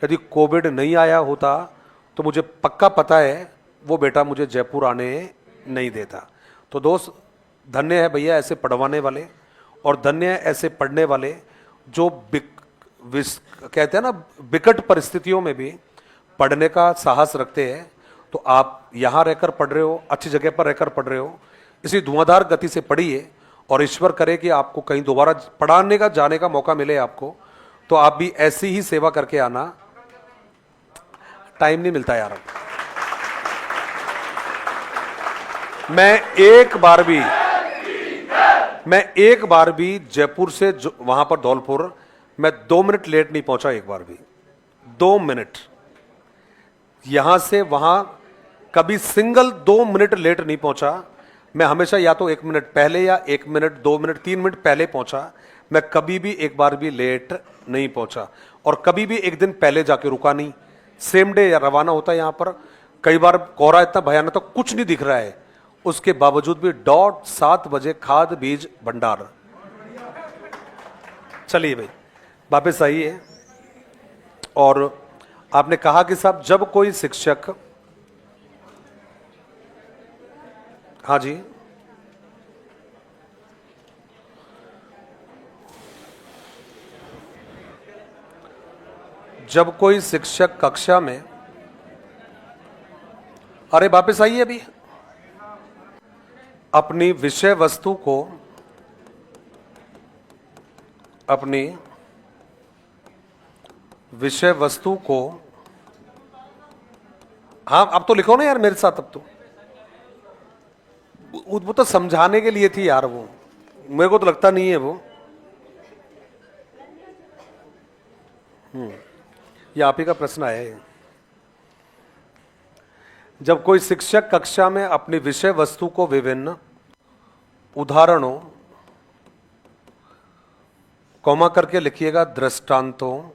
यदि कोविड नहीं आया होता तो मुझे पक्का पता है वो बेटा मुझे जयपुर आने नहीं देता। तो दोस्त, धन्य है भैया ऐसे पढ़वाने वाले, और धन्य है ऐसे पढ़ने वाले जो कहते हैं ना, विकट परिस्थितियों में भी पढ़ने का साहस रखते हैं। तो आप यहाँ रहकर पढ़ रहे हो, अच्छी जगह पर रहकर पढ़ रहे हो, इसी धुआंधार गति से पढ़िए, और ईश्वर करे कि आपको कहीं दोबारा पढ़ाने का जाने का मौका मिले आपको, तो आप भी ऐसी ही सेवा करके आना। टाइम नहीं मिलता यार। मैं एक बार भी जयपुर से वहां पर धौलपुर, मैं 2 मिनट लेट नहीं पहुंचा, एक बार भी 2 मिनट। यहां से वहां कभी सिंगल 2 मिनट लेट नहीं पहुंचा। मैं हमेशा या तो 1 मिनट पहले या 1 मिनट, 2 मिनट, 3 मिनट पहले पहुंचा। मैं कभी भी एक बार भी लेट नहीं पहुंचा, और कभी भी एक दिन पहले जाके रुका नहीं। सेम डे रवाना होता है यहां पर। कई बार कोहरा इतना भयानक था, कुछ नहीं दिख रहा है, उसके बावजूद भी डॉट 7 बजे खाद बीज भंडार। चलिए भाई वापस आइए। और आपने कहा कि साहब जब कोई शिक्षक, हाँ जी, जब कोई शिक्षक कक्षा में, अरे वापस आइए अभी, अपनी विषय वस्तु को, अपनी विषय वस्तु को, हाँ अब तो लिखो ना यार मेरे साथ, अब तो वो तो समझाने के लिए थी यार, वो मेरे को तो लगता नहीं है वो। ये आप ही का प्रश्न आया है। जब कोई शिक्षक कक्षा में अपनी विषय वस्तु को विभिन्न उदाहरणों, कॉमा करके लिखिएगा, दृष्टांतों,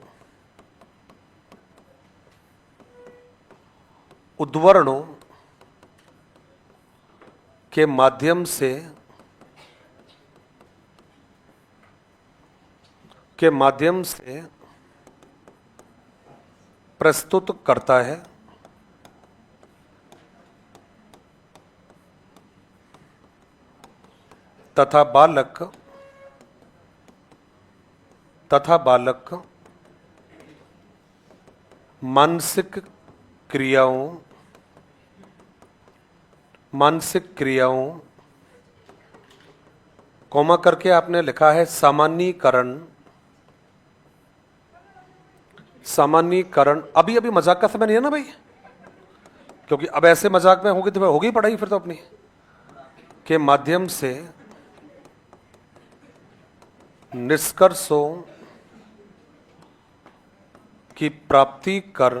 उद्धरणों के माध्यम से प्रस्तुत करता है, तथा बालक मानसिक क्रियाओं, कॉमा करके आपने लिखा है सामान्यीकरण। अभी मजाक का समय नहीं है ना भाई, क्योंकि अब ऐसे मजाक में होगी तो होगी पढ़ाई फिर तो अपनी, के माध्यम से निष्कर्षों की प्राप्ति कर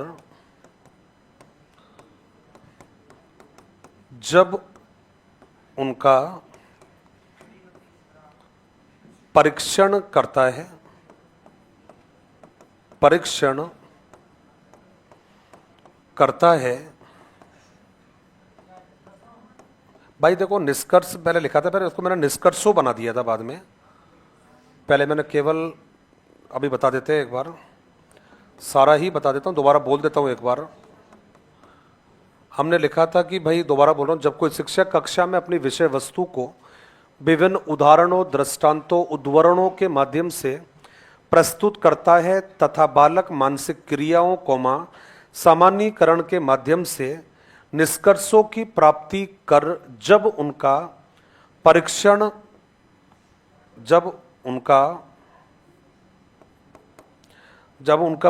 जब उनका परीक्षण करता है, परीक्षण करता है। भाई देखो, निष्कर्ष पहले लिखा था, पहले उसको मैंने निष्कर्षों बना दिया था बाद में। पहले मैंने केवल, अभी बता देते हैं एक बार, सारा ही बता देता हूं, दोबारा बोल देता हूं एक बार। हमने लिखा था कि भाई, दोबारा बोल रहा हूं, जब कोई शिक्षक कक्षा में अपनी विषय वस्तु को विभिन्न उदाहरणों, दृष्टांतों, उद्धरणों के माध्यम से प्रस्तुत करता है तथा बालक मानसिक क्रियाओं कोमा सामान्यीकरण के माध्यम से निष्कर्षों की प्राप्ति कर जब उनका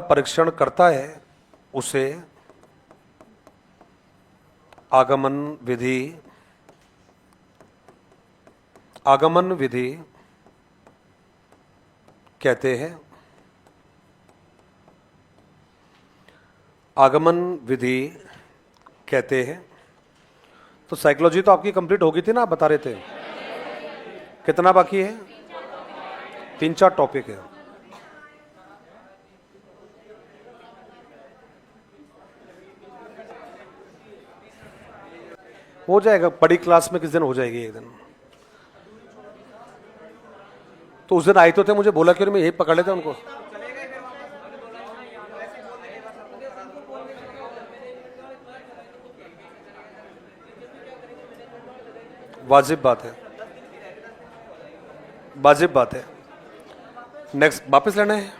परीक्षण करता है, उसे आगमन विधि कहते हैं। आगमन विधि कहते हैं। तो साइकोलॉजी तो आपकी कंप्लीट हो गई थी ना, आप बता रहे थे। कितना बाकी है? 3-4 टॉपिक है। हो जाएगा, बड़ी क्लास में किस दिन हो जाएगी एक दिन। तो उस दिन आए तो थे, मुझे बोला कि मैं यही पकड़ लेता उनको। वाजिब बात है, वाजिब बात है। नेक्स्ट वापस लेना है।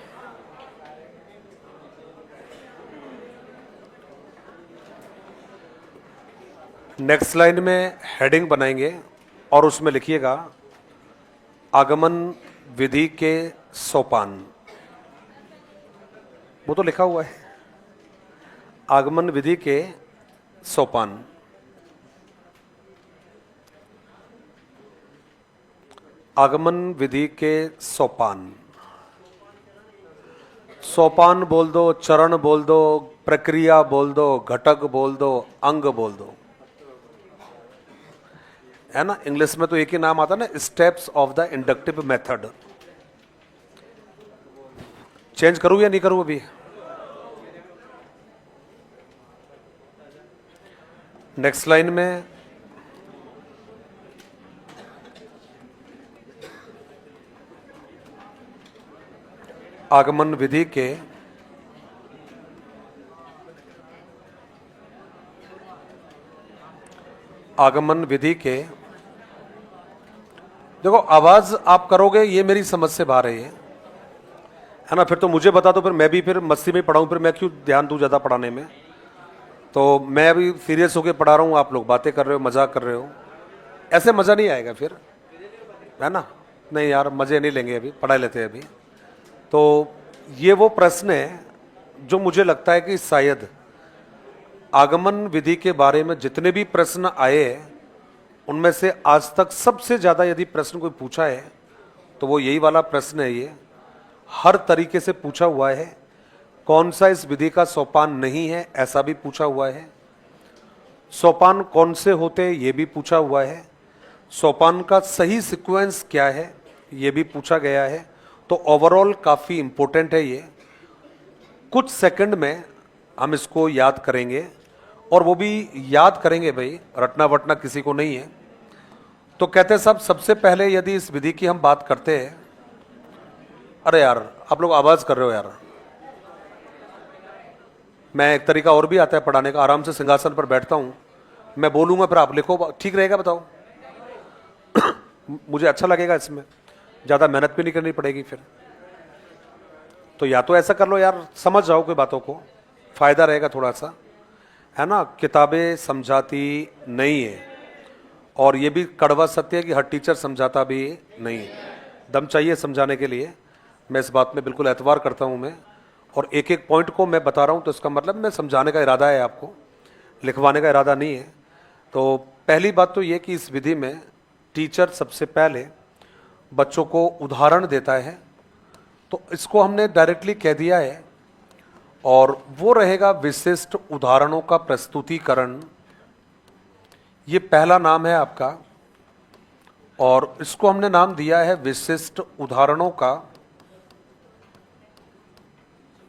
नेक्स्ट लाइन में हेडिंग बनाएंगे और उसमें लिखिएगा आगमन विधि के सोपान। वो तो लिखा हुआ है, आगमन विधि के सोपान। आगमन विधि के सोपान। सोपान बोल दो, चरण बोल दो, प्रक्रिया बोल दो, घटक बोल दो, अंग बोल दो, है ना। इंग्लिश में तो एक ही नाम आता है ना, steps of the inductive method. Change करूं या नहीं करूं अभी? नेक्स्ट लाइन में आगमन विधि के देखो, आवाज आप करोगे ये मेरी समझ से बाहर है ना। फिर तो मुझे बता दो, फिर मैं भी फिर मस्ती में पढ़ाऊं, फिर मैं क्यों ध्यान दूं ज्यादा पढ़ाने में। तो मैं अभी सीरियस होकर पढ़ा रहा हूं, आप लोग बातें कर रहे हो, मजाक कर रहे हो, ऐसे मजा नहीं आएगा फिर, है ना। नहीं यार, मजे नहीं लेंगे, अभी पढ़ा लेते हैं अभी। तो ये वो प्रश्न है जो मुझे लगता है कि शायद आगमन विधि के बारे में जितने भी प्रश्न आए हैं उनमें से आज तक सबसे ज्यादा यदि प्रश्न कोई पूछा है तो वो यही वाला प्रश्न है। ये हर तरीके से पूछा हुआ है। कौन सा इस विधि का सोपान नहीं है, ऐसा भी पूछा हुआ है। सोपान कौन से होते, ये भी पूछा हुआ है। सोपान का सही सीक्वेंस क्या है, ये भी पूछा गया है। तो ओवरऑल काफी इंपॉर्टेंट है ये। कुछ सेकंड में हम इसको याद करेंगे, और वो भी याद करेंगे भाई, रटना वटना किसी को नहीं है। तो कहते हैं सब, सबसे पहले यदि इस विधि की हम बात करते हैं, अरे यार आप लोग आवाज कर रहे हो यार। मैं एक तरीका और भी आता है पढ़ाने का, आराम से सिंहासन पर बैठता हूं, मैं बोलूंगा फिर आप लिखो, ठीक रहेगा? बताओ। मुझे अच्छा लगेगा, इसमें ज्यादा मेहनत भी नहीं करनी पड़ेगी फिर। तो या तो ऐसा कर लो यार, समझ जाओ कोई बातों को, फायदा रहेगा थोड़ा सा, है ना। किताबें समझाती नहीं है, और ये भी कड़वा सत्य है कि हर टीचर समझाता भी नहीं है। दम चाहिए समझाने के लिए, मैं इस बात में बिल्कुल एतबार करता हूं मैं। और एक एक पॉइंट को मैं बता रहा हूं, तो इसका मतलब मैं समझाने का इरादा है, आपको लिखवाने का इरादा नहीं है। तो पहली बात तो ये कि इस विधि में टीचर सबसे पहले बच्चों को उदाहरण देता है। तो इसको हमने डायरेक्टली कह दिया है, और वो रहेगा विशिष्ट उदाहरणों का प्रस्तुतिकरण। ये पहला नाम है आपका, और इसको हमने नाम दिया है विशिष्ट उदाहरणों का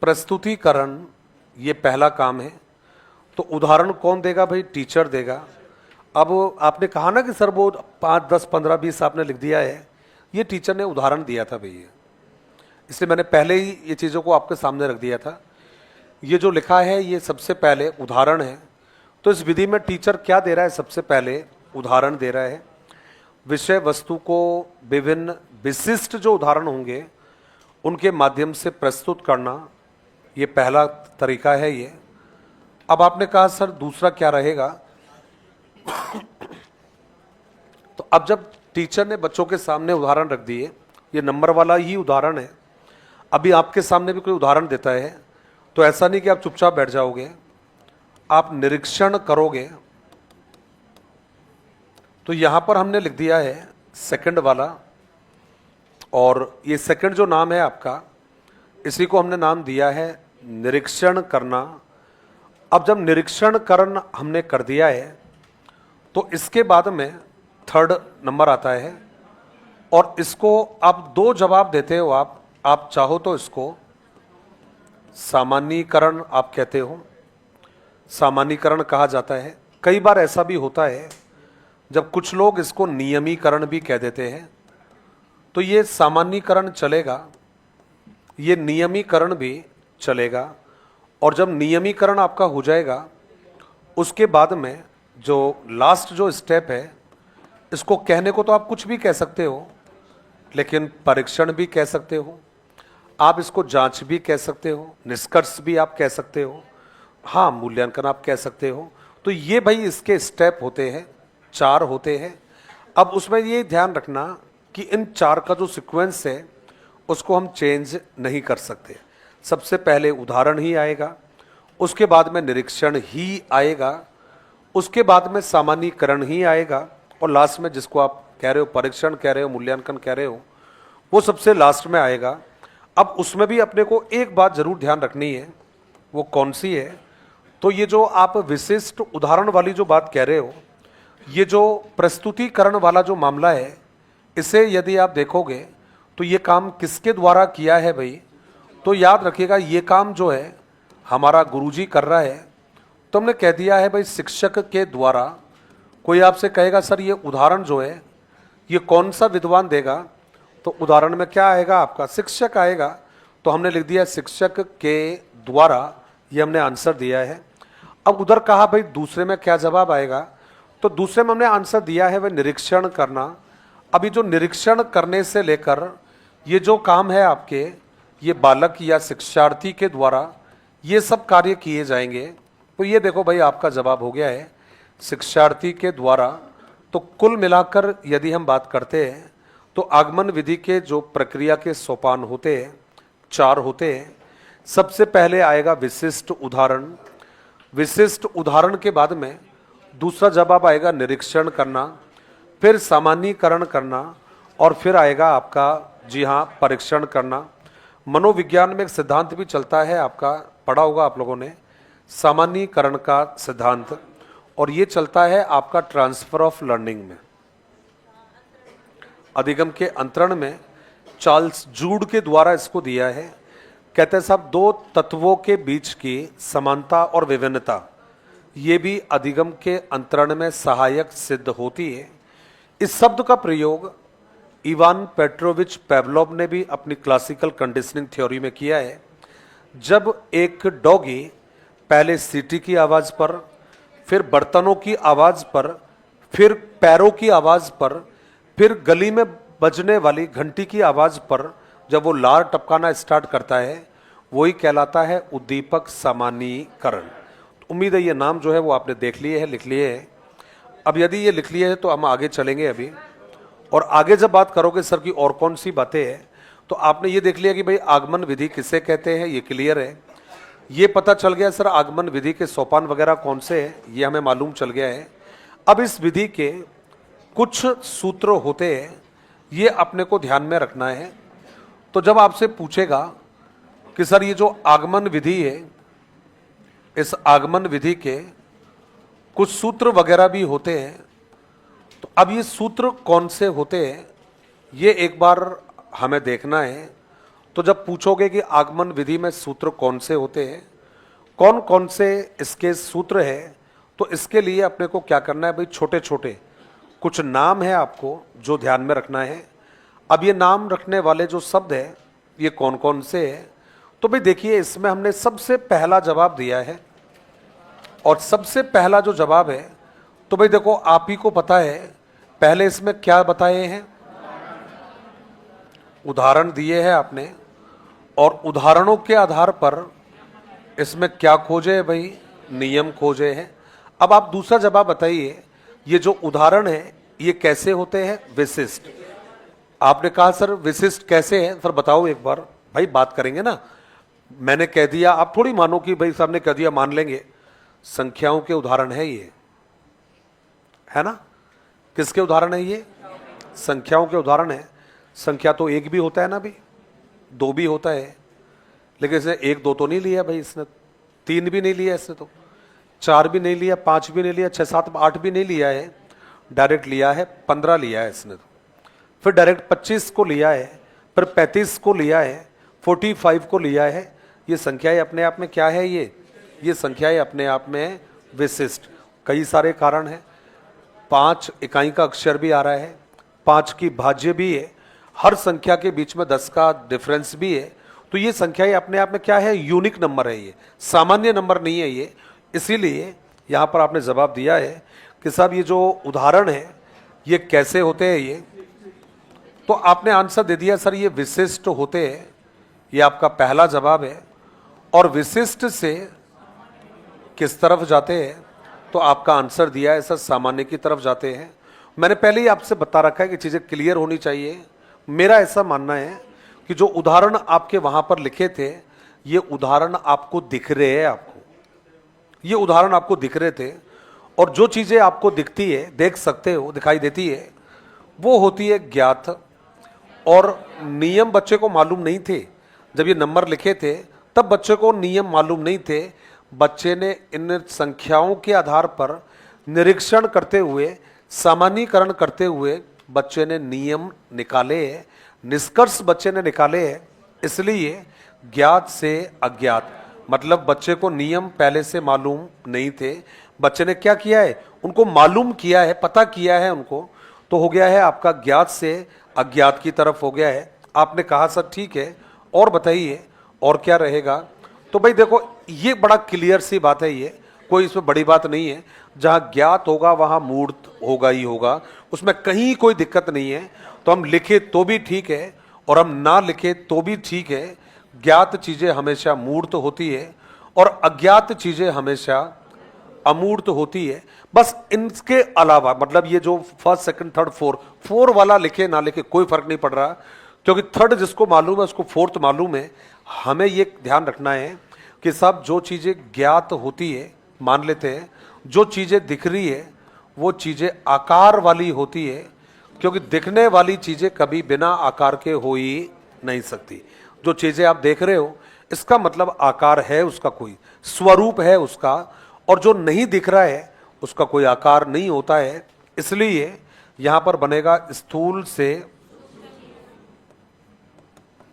प्रस्तुतिकरण। ये पहला काम है। तो उदाहरण कौन देगा भाई? टीचर देगा। अब आपने कहा ना कि सर वो 5, 10, 15, 20 आपने लिख दिया है, ये टीचर ने उदाहरण दिया था भैया, इसलिए मैंने पहले ही ये चीज़ों को आपके सामने रख दिया था। ये जो लिखा है ये सबसे पहले उदाहरण है। तो इस विधि में टीचर क्या दे रहा है? सबसे पहले उदाहरण दे रहा है। विषय वस्तु को विभिन्न विशिष्ट जो उदाहरण होंगे उनके माध्यम से प्रस्तुत करना, ये पहला तरीका है ये। अब आपने कहा सर दूसरा क्या रहेगा? तो अब जब टीचर ने बच्चों के सामने उदाहरण रख दिए, ये नंबर वाला ही उदाहरण है, अभी आपके सामने भी कोई उदाहरण देता है तो ऐसा नहीं कि आप चुपचाप बैठ जाओगे, आप निरीक्षण करोगे। तो यहां पर हमने लिख दिया है सेकंड वाला, और ये सेकंड जो नाम है आपका, इसी को हमने नाम दिया है निरीक्षण करना। अब जब निरीक्षण करण हमने कर दिया है तो इसके बाद में थर्ड नंबर आता है, और इसको आप 2 जवाब देते हो। आप चाहो तो इसको सामान्यीकरण आप कहते हो, सामान्यीकरण कहा जाता है। कई बार ऐसा भी होता है जब कुछ लोग इसको नियमीकरण भी कह देते हैं। तो ये सामान्यीकरण चलेगा, ये नियमीकरण भी चलेगा। और जब नियमीकरण आपका हो जाएगा उसके बाद में जो लास्ट जो स्टेप है, इसको कहने को तो आप कुछ भी कह सकते हो, लेकिन परीक्षण भी कह सकते हो, आप इसको जांच भी कह सकते हो, निष्कर्ष भी आप कह सकते हो, हाँ मूल्यांकन आप कह सकते हो। तो ये भाई इसके स्टेप होते हैं, 4 होते हैं। अब उसमें ये ध्यान रखना कि इन 4 का जो सीक्वेंस है उसको हम चेंज नहीं कर सकते। सबसे पहले उदाहरण ही आएगा, उसके बाद में निरीक्षण ही आएगा, उसके बाद में सामान्यीकरण ही आएगा, और लास्ट में जिसको आप कह रहे हो परीक्षण कह रहे हो, मूल्यांकन कह रहे हो, वो सबसे लास्ट में आएगा। अब उसमें भी अपने को एक बात जरूर ध्यान रखनी है, वो कौन सी है? तो ये जो आप विशिष्ट उदाहरण वाली जो बात कह रहे हो, ये जो प्रस्तुतिकरण वाला जो मामला है, इसे यदि आप देखोगे तो ये काम किसके द्वारा किया है भाई? तो याद रखिएगा ये काम जो है हमारा गुरुजी कर रहा है। तो हमने कह दिया है भाई शिक्षक के द्वारा। कोई आपसे कहेगा सर ये उदाहरण जो है ये कौन सा विद्वान देगा? तो उदाहरण में क्या आएगा आपका? शिक्षक आएगा। तो हमने लिख दिया शिक्षक के द्वारा, ये हमने आंसर दिया है। अब उधर कहा भाई दूसरे में क्या जवाब आएगा? तो दूसरे में हमने आंसर दिया है वह निरीक्षण करना। अभी जो निरीक्षण करने से लेकर ये जो काम है आपके, ये बालक या शिक्षार्थी के द्वारा ये सब कार्य किए जाएंगे। तो ये देखो भाई आपका जवाब हो गया है शिक्षार्थी के द्वारा। तो कुल मिलाकर यदि हम बात करते हैं तो आगमन विधि के जो प्रक्रिया के सोपान होते हैं 4 होते हैं। सबसे पहले आएगा विशिष्ट उदाहरण। विशिष्ट उदाहरण के बाद में दूसरा जवाब आएगा निरीक्षण करना, फिर सामान्यीकरण करना, और फिर आएगा आपका जी हाँ परीक्षण करना। मनोविज्ञान में एक सिद्धांत भी चलता है, आपका पढ़ा होगा आप लोगों ने, सामान्यीकरण का सिद्धांत, और ये चलता है आपका ट्रांसफर ऑफ लर्निंग में। अधिगम के अंतरण में चार्ल्स जूड के द्वारा इसको दिया है। कहते हैं साहब 2 तत्वों के बीच की समानता और विभिन्नता ये भी अधिगम के अंतरण में सहायक सिद्ध होती है। इस शब्द का प्रयोग इवान पेट्रोविच पेवलोव ने भी अपनी क्लासिकल कंडीशनिंग थ्योरी में किया है। जब एक डॉगी पहले सीटी की आवाज पर, फिर बर्तनों की आवाज पर, फिर पैरों की आवाज पर, फिर गली में बजने वाली घंटी की आवाज पर जब वो लार टपकाना स्टार्ट करता है, वही कहलाता है उद्दीपक सामान्यीकरण। उम्मीद है ये नाम जो है वो आपने देख लिए है, लिख लिए है। अब यदि ये लिख लिए है तो हम आगे चलेंगे अभी, और आगे जब बात करोगे सर की और कौन सी बातें हैं, तो आपने ये देख लिया कि भाई आगमन विधि किसे कहते हैं, ये क्लियर है। ये पता चल गया सर आगमन विधि के सोपान वगैरह कौन से हैं, ये हमें मालूम चल गया है। अब इस विधि के कुछ सूत्र होते हैं, ये अपने को ध्यान में रखना है। तो जब आपसे पूछेगा कि सर ये जो आगमन विधि है इस आगमन विधि के कुछ सूत्र वगैरह भी होते हैं। तो अब ये सूत्र कौन से होते हैं ये एक बार हमें देखना है। तो जब पूछोगे कि आगमन विधि में सूत्र कौन से होते हैं, कौन कौन से इसके सूत्र हैं, तो इसके लिए अपने को क्या करना है भाई, छोटे छोटे कुछ नाम है आपको जो ध्यान में रखना है। अब ये नाम रखने वाले जो शब्द है ये कौन कौन से हैं, तो भाई देखिए इसमें हमने सबसे पहला जवाब दिया है। और सबसे पहला जो जवाब है तो भाई देखो आप ही को पता है, पहले इसमें क्या बताए हैं, उदाहरण दिए हैं आपने, और उदाहरणों के आधार पर इसमें क्या खोजे है भाई, नियम खोजे हैं। अब आप दूसरा जवाब बताइए, ये जो उदाहरण है ये कैसे होते हैं, विशिष्ट। आपने कहा सर विशिष्ट कैसे है, सर बताओ एक बार। भाई बात करेंगे ना, मैंने कह दिया आप थोड़ी मानो कि भाई साहब ने कह दिया मान लेंगे। संख्याओं के उदाहरण है ये, है ना। किसके उदाहरण है ये, संख्याओं के उदाहरण है। संख्या तो एक भी होता है ना भाई, दो भी होता है, लेकिन इसने एक दो तो नहीं लिया भाई, इसने तीन भी नहीं लिया, इसने तो चार भी नहीं लिया, पांच भी नहीं लिया, 6 7 8 भी नहीं लिया है, डायरेक्ट लिया है 15 लिया है इसने तो। फिर डायरेक्ट 25 को लिया है, फिर 35 को लिया है, 45 को लिया है। ये संख्याएं अपने आप में क्या है, ये संख्याएं अपने आप में विशिष्ट। कई सारे कारण हैं, 5 इकाई का अक्षर भी आ रहा है, 5 की भाज्य भी है, हर संख्या के बीच में 10 का डिफरेंस भी है। तो ये संख्याएं अपने आप में क्या है, यूनिक नंबर है, ये सामान्य नंबर नहीं है ये। इसीलिए यहां पर आपने जवाब दिया है कि साहब ये जो उदाहरण है ये कैसे होते हैं ये, तो आपने आंसर दे दिया सर ये विशिष्ट होते हैं, ये आपका पहला जवाब है। और विशिष्ट से किस तरफ जाते हैं, तो आपका आंसर दिया है सर सामान्य की तरफ जाते हैं। मैंने पहले ही आपसे बता रखा है कि चीजें क्लियर होनी चाहिए। मेरा ऐसा मानना है कि जो उदाहरण आपके वहां पर लिखे थे ये उदाहरण आपको दिख रहे हैं, आपको ये उदाहरण आपको दिख रहे थे, और जो चीजें आपको दिखती है, देख सकते हो, दिखाई देती है, वो होती है ज्ञात। और नियम बच्चे को मालूम नहीं थे, जब ये नंबर लिखे थे तब बच्चे को नियम मालूम नहीं थे। बच्चे ने इन संख्याओं के आधार पर निरीक्षण करते हुए, सामान्यीकरण करते हुए बच्चे ने नियम निकाले हैं, निष्कर्ष बच्चे ने निकाले हैं। इसलिए ज्ञात से अज्ञात, मतलब बच्चे को नियम पहले से मालूम नहीं थे, बच्चे ने क्या किया है, उनको मालूम किया है, पता किया है उनको, तो हो गया है आपका ज्ञात से अज्ञात की तरफ हो गया है। आपने कहा सर ठीक है, और बताइए और क्या रहेगा। तो भाई देखो ये बड़ा क्लियर सी बात है, ये कोई इसमें बड़ी बात नहीं है। जहां ज्ञात होगा वहां मूर्त होगा ही होगा, उसमें कहीं कोई दिक्कत नहीं है। तो हम लिखे तो भी ठीक है और हम ना लिखे तो भी ठीक है। ज्ञात चीजें हमेशा मूर्त होती है और अज्ञात चीजें हमेशा अमूर्त होती है। बस इनके अलावा, मतलब ये जो फर्स्ट सेकंड थर्ड फोर वाला लिखे ना लिखे कोई फर्क नहीं पड़ रहा, क्योंकि थर्ड जिसको मालूम है उसको फोर्थ मालूम है। हमें ये ध्यान रखना है कि सब जो चीजें ज्ञात होती है, मान लेते हैं जो चीजें दिख रही है वो चीजें आकार वाली होती है, क्योंकि दिखने वाली चीजें कभी बिना आकार के हो ही नहीं सकती। जो चीजें आप देख रहे हो इसका मतलब आकार है, उसका कोई स्वरूप है उसका, और जो नहीं दिख रहा है उसका कोई आकार नहीं होता है। इसलिए यहां पर बनेगा स्थूल से,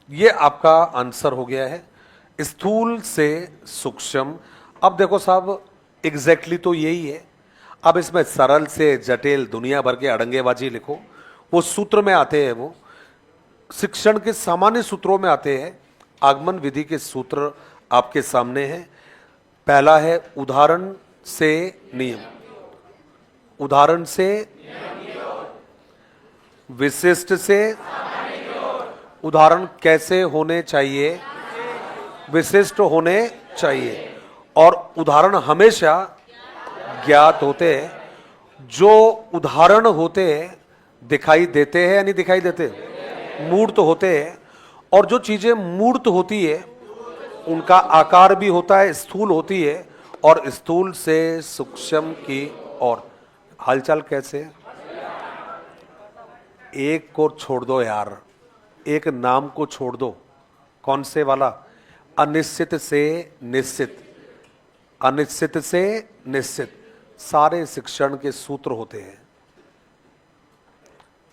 ये आपका आंसर हो गया है, स्थूल से सूक्ष्म। अब देखो साहब एग्जैक्टली तो यही है। अब इसमें सरल से जटिल दुनिया भर के अड़ंगेबाजी लिखो, वो सूत्र में आते हैं, वो शिक्षण के सामान्य सूत्रों में आते हैं। आगमन विधि के सूत्र आपके सामने हैं। पहला है उदाहरण से नियम, उदाहरण से, विशिष्ट से, उदाहरण कैसे होने चाहिए, विशिष्ट होने चाहिए, और उदाहरण हमेशा ज्ञात होते हैं। जो उदाहरण होते हैं दिखाई देते हैं या नहीं दिखाई देते, मूर्त होते हैं। और जो चीजें मूर्त होती है उनका आकार भी होता है, स्थूल होती है, और स्थूल से सूक्ष्म की ओर। हालचाल कैसे, एक को छोड़ दो यार, एक नाम को छोड़ दो, कौन से वाला, अनिश्चित से निश्चित। अनिश्चित से निश्चित सारे शिक्षण के सूत्र होते हैं।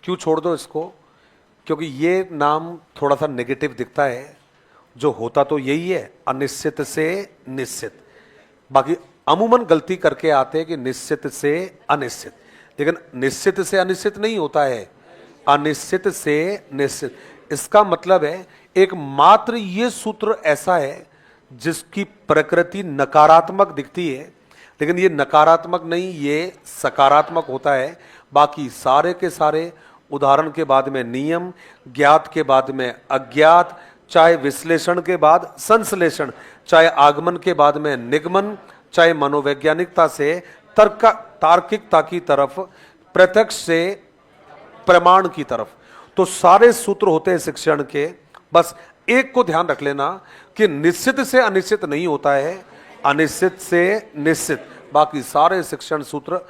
क्यों छोड़ दो इसको? क्योंकि ये नाम थोड़ा सा नेगेटिव दिखता है, जो होता तो यही है, अनिश्चित से निश्चित। बाकी अमूमन गलती करके आते हैं कि निश्चित से अनिश्चित, लेकिन निश्चित से अनिश्चित नहीं होता है, अनिश्चित से निश्चित। इसका मतलब है एक मात्र ये सूत्र ऐसा है जिसकी प्रकृति नकारात्मक दिखती है, लेकिन ये नकारात्मक नहीं, ये सकारात्मक होता है। बाकी सारे के सारे उदाहरण के बाद में नियम, ज्ञात के बाद में अज्ञात, चाहे विश्लेषण के बाद संश्लेषण, चाहे आगमन के बाद में निगमन, चाहे मनोवैज्ञानिकता से तार्किकता की तरफ, प्रत्यक्ष से प्रमाण की तरफ, तो सारे सूत्र होते हैं शिक्षण के। बस एक को ध्यान रख लेना कि निश्चित से अनिश्चित नहीं होता है, अनिश्चित से निश्चित। बाकी सारे शिक्षण सूत्र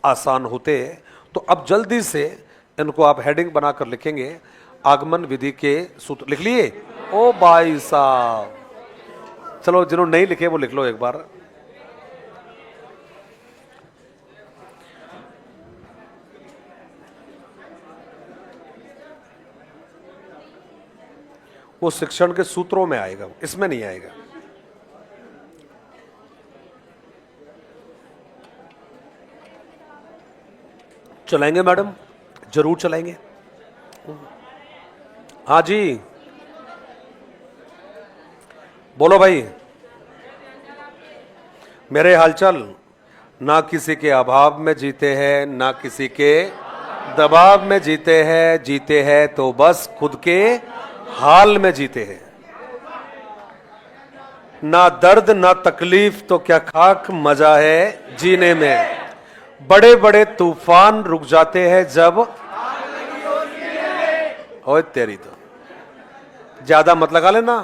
आसान होते हैं। तो अब जल्दी से इनको आप हेडिंग बनाकर लिखेंगे, आगमन विधि के सूत्र लिख लिए? ओ भाई साहब, चलो जिन्होंने नहीं लिखे वो लिख लो एक बार। वो शिक्षण के सूत्रों में आएगा, इसमें नहीं आएगा। चलाएंगे मैडम? जरूर चलाएंगे। हाँ जी, बोलो भाई। मेरे हालचाल, ना किसी के अभाव में जीते हैं, ना किसी के दबाव में जीते हैं, जीते हैं तो बस खुद के हाल में जीते हैं। ना दर्द ना तकलीफ तो क्या खाक मजा है जीने में। बड़े बड़े तूफान रुक जाते हैं जब, ओए तेरी तो ज्यादा मत लगा लेना,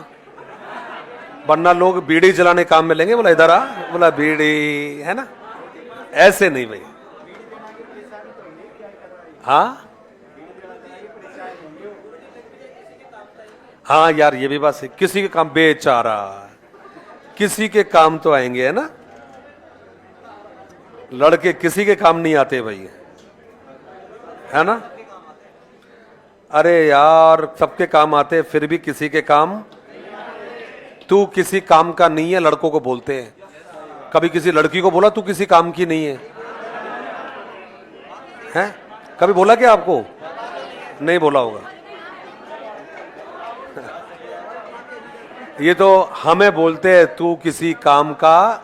वरना लोग बीड़ी जलाने काम में लेंगे। बोला इधर आ, बोला बीड़ी है ना, ऐसे नहीं भाई। हाँ हाँ यार, ये भी बात है, किसी के काम बेचारा, किसी के काम तो आएंगे, है ना। लड़के किसी के काम नहीं आते भाई, है ना। अरे यार, सबके काम आते फिर भी किसी के काम। तू किसी काम का नहीं है, लड़कों को बोलते हैं। कभी किसी लड़की को बोला तू किसी काम की नहीं है? हैं? कभी बोला क्या आपको? नहीं बोला होगा। ये तो हमें बोलते हैं तू किसी काम का,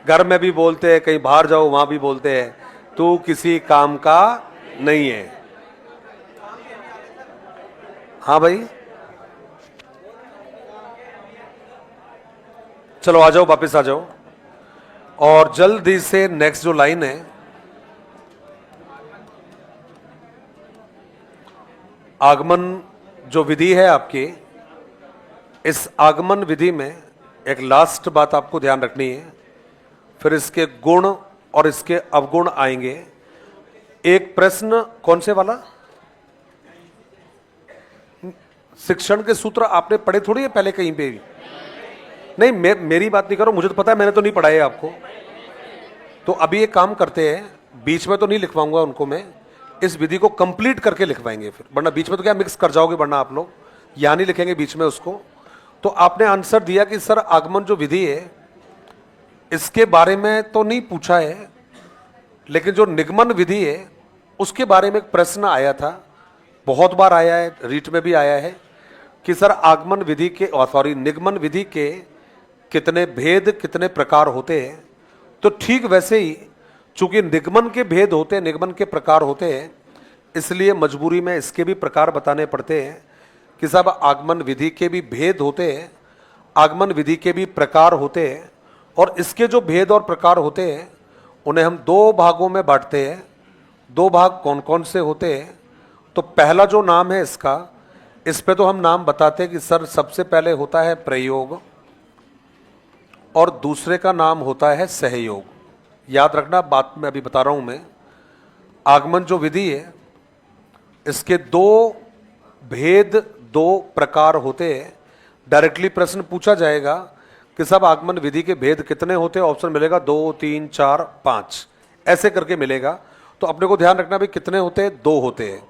घर में भी बोलते हैं, कहीं बाहर जाओ वहां भी बोलते हैं तू किसी काम का नहीं है। हाँ भाई, चलो आ जाओ, वापस आ जाओ। और जल्दी से नेक्स्ट जो लाइन है, आगमन जो विधि है आपकी, इस आगमन विधि में एक लास्ट बात आपको ध्यान रखनी है, फिर इसके गुण और इसके अवगुण आएंगे। एक प्रश्न कौन से वाला? शिक्षण के सूत्र आपने पढ़े थोड़ी है पहले कहीं पे भी? नहीं, मेरी बात नहीं करो, मुझे तो पता है, मैंने तो नहीं पढ़ाया है आपको। तो अभी एक काम करते हैं, बीच में तो नहीं लिखवाऊंगा उनको मैं, इस विधि को कंप्लीट करके लिखवाएंगे फिर, वरना बीच में तो क्या मिक्स कर जाओगे, वरना आप लोग यहां नहीं लिखेंगे बीच में उसको। तो आपने आंसर दिया कि सर आगमन जो विधि है इसके बारे में तो नहीं पूछा है, लेकिन जो निगमन विधि है उसके बारे में एक प्रश्न आया था, बहुत बार आया है, रीट में भी आया है कि सर आगमन विधि के निगमन विधि के कितने भेद कितने प्रकार होते हैं। तो ठीक वैसे ही चूंकि निगमन के भेद होते हैं, निगमन के प्रकार होते हैं, इसलिए मजबूरी में इसके भी प्रकार बताने पड़ते हैं कि साहब आगमन विधि के भी भेद होते हैं, आगमन विधि के भी प्रकार होते हैं, और इसके जो भेद और प्रकार होते हैं उन्हें हम दो भागों में बांटते हैं। दो भाग कौन कौन से होते हैं? तो पहला जो नाम है इसका, इस पे तो हम नाम बताते हैं कि सर सबसे पहले होता है प्रयोग और दूसरे का नाम होता है सहयोग। याद रखना, बात में अभी बता रहा हूं मैं। आगमन जो विधि है इसके दो भेद, दो प्रकार होते हैं। डायरेक्टली प्रश्न पूछा जाएगा कि सब आगमन विधि के भेद कितने होते हैं, ऑप्शन मिलेगा 2, 3, 4, 5 ऐसे करके मिलेगा। तो अपने को ध्यान रखना भी कितने होते हैं, 2 होते हैं।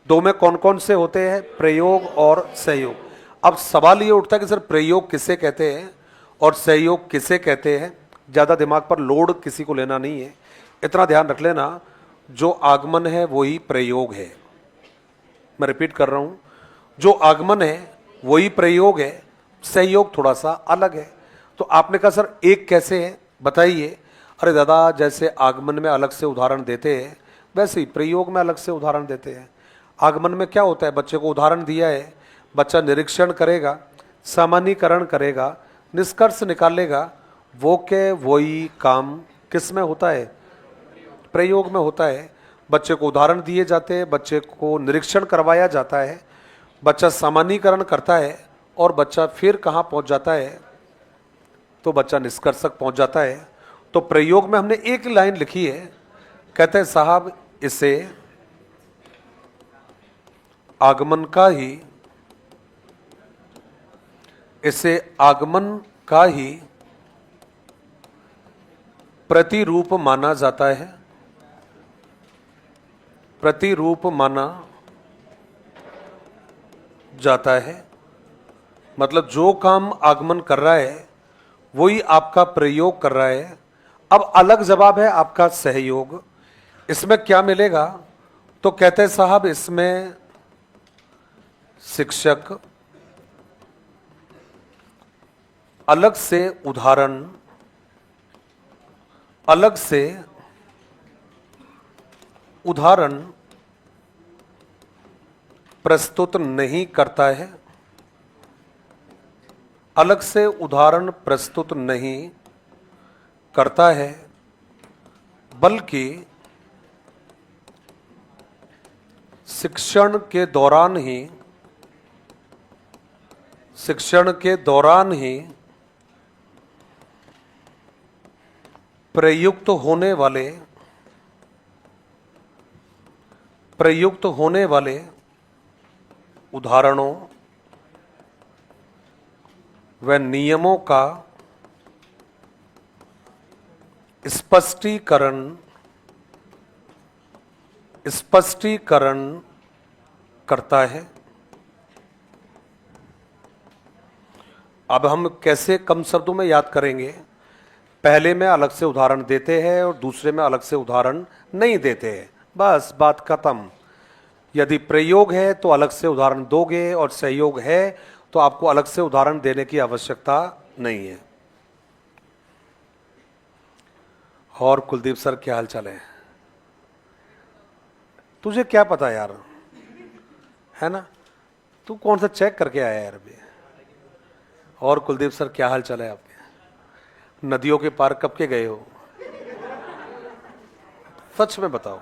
2 में कौन कौन से होते हैं, प्रयोग और सहयोग। अब सवाल ये उठता है कि सर प्रयोग किसे कहते हैं और सहयोग किसे कहते हैं। ज़्यादा दिमाग पर लोड किसी को लेना नहीं है, इतना ध्यान रख लेना जो आगमन है वही प्रयोग है। मैं रिपीट कर रहा हूं, जो आगमन है वही प्रयोग है, सहयोग थोड़ा सा अलग है। तो आपने कहा सर एक कैसे है बताइए। अरे दादा, जैसे आगमन में अलग से उदाहरण देते हैं वैसे ही प्रयोग में अलग से उदाहरण देते हैं। आगमन में क्या होता है, बच्चे को उदाहरण दिया है, बच्चा निरीक्षण करेगा, सामान्यीकरण करेगा, निष्कर्ष निकालेगा, वो के वही काम किस में होता है, प्रयोग में होता है। बच्चे को उदाहरण दिए जाते हैं, बच्चे को निरीक्षण करवाया जाता है, बच्चा सामान्यीकरण करता है और बच्चा फिर कहाँ पहुँच जाता है, तो बच्चा निष्कर्ष तक पहुँच जाता है। तो प्रयोग में हमने एक लाइन लिखी है, कहते हैं साहब इसे आगमन का ही प्रतिरूप माना जाता है, प्रतिरूप माना जाता है। मतलब जो काम आगमन कर रहा है वही आपका प्रयोग कर रहा है। अब अलग जवाब है आपका सहयोग। इसमें क्या मिलेगा, तो कहते हैं साहब इसमें शिक्षक अलग से उदाहरण प्रस्तुत नहीं करता है, अलग से उदाहरण प्रस्तुत नहीं करता है, बल्कि शिक्षण के प्रयुक्त होने वाले उदाहरणों व नियमों का स्पष्टीकरण करता है। अब हम कैसे कम शब्दों में याद करेंगे, पहले में अलग से उदाहरण देते हैं और दूसरे में अलग से उदाहरण नहीं देते हैं, बस बात खत्म। यदि प्रयोग है तो अलग से उदाहरण दोगे और सहयोग है तो आपको अलग से उदाहरण देने की आवश्यकता नहीं है। और कुलदीप सर क्या हाल चाल है, तुझे क्या पता यार, है ना, तू कौन सा चेक करके आया यार अभी। और कुलदीप सर क्या हाल चाल है आपके, नदियों के पार कब के गए हो, सच में बताओ।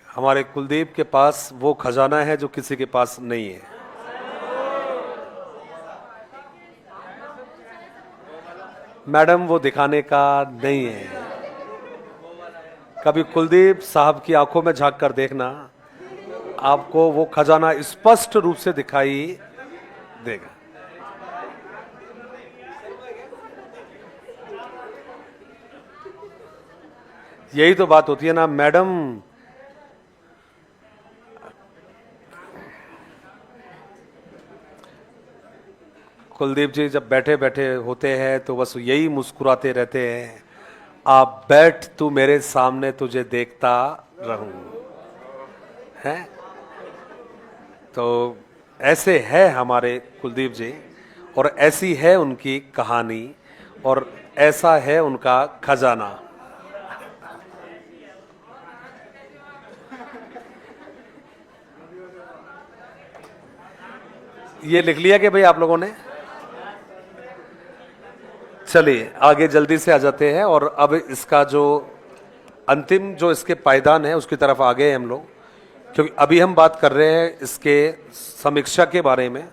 हमारे कुलदीप के पास वो खजाना है जो किसी के पास नहीं है। मैडम वो दिखाने का नहीं है। कभी कुलदीप साहब की आंखों में झांक कर देखना, आपको वो खजाना स्पष्ट रूप से दिखाई देगा। यही तो बात होती है ना मैडम, कुलदीप जी जब बैठे बैठे होते हैं तो बस यही मुस्कुराते रहते हैं, आप बैठ तू मेरे सामने तुझे देखता रहूं, हैं। तो ऐसे है हमारे कुलदीप जी, और ऐसी है उनकी कहानी, और ऐसा है उनका खजाना। ये लिख लिया कि भाई आप लोगों ने, चलिए आगे जल्दी से आ जाते हैं। और अब इसका जो अंतिम जो इसके पायदान है उसकी तरफ आ गए हम लोग, क्योंकि अभी हम बात कर रहे हैं इसके समीक्षा के बारे में,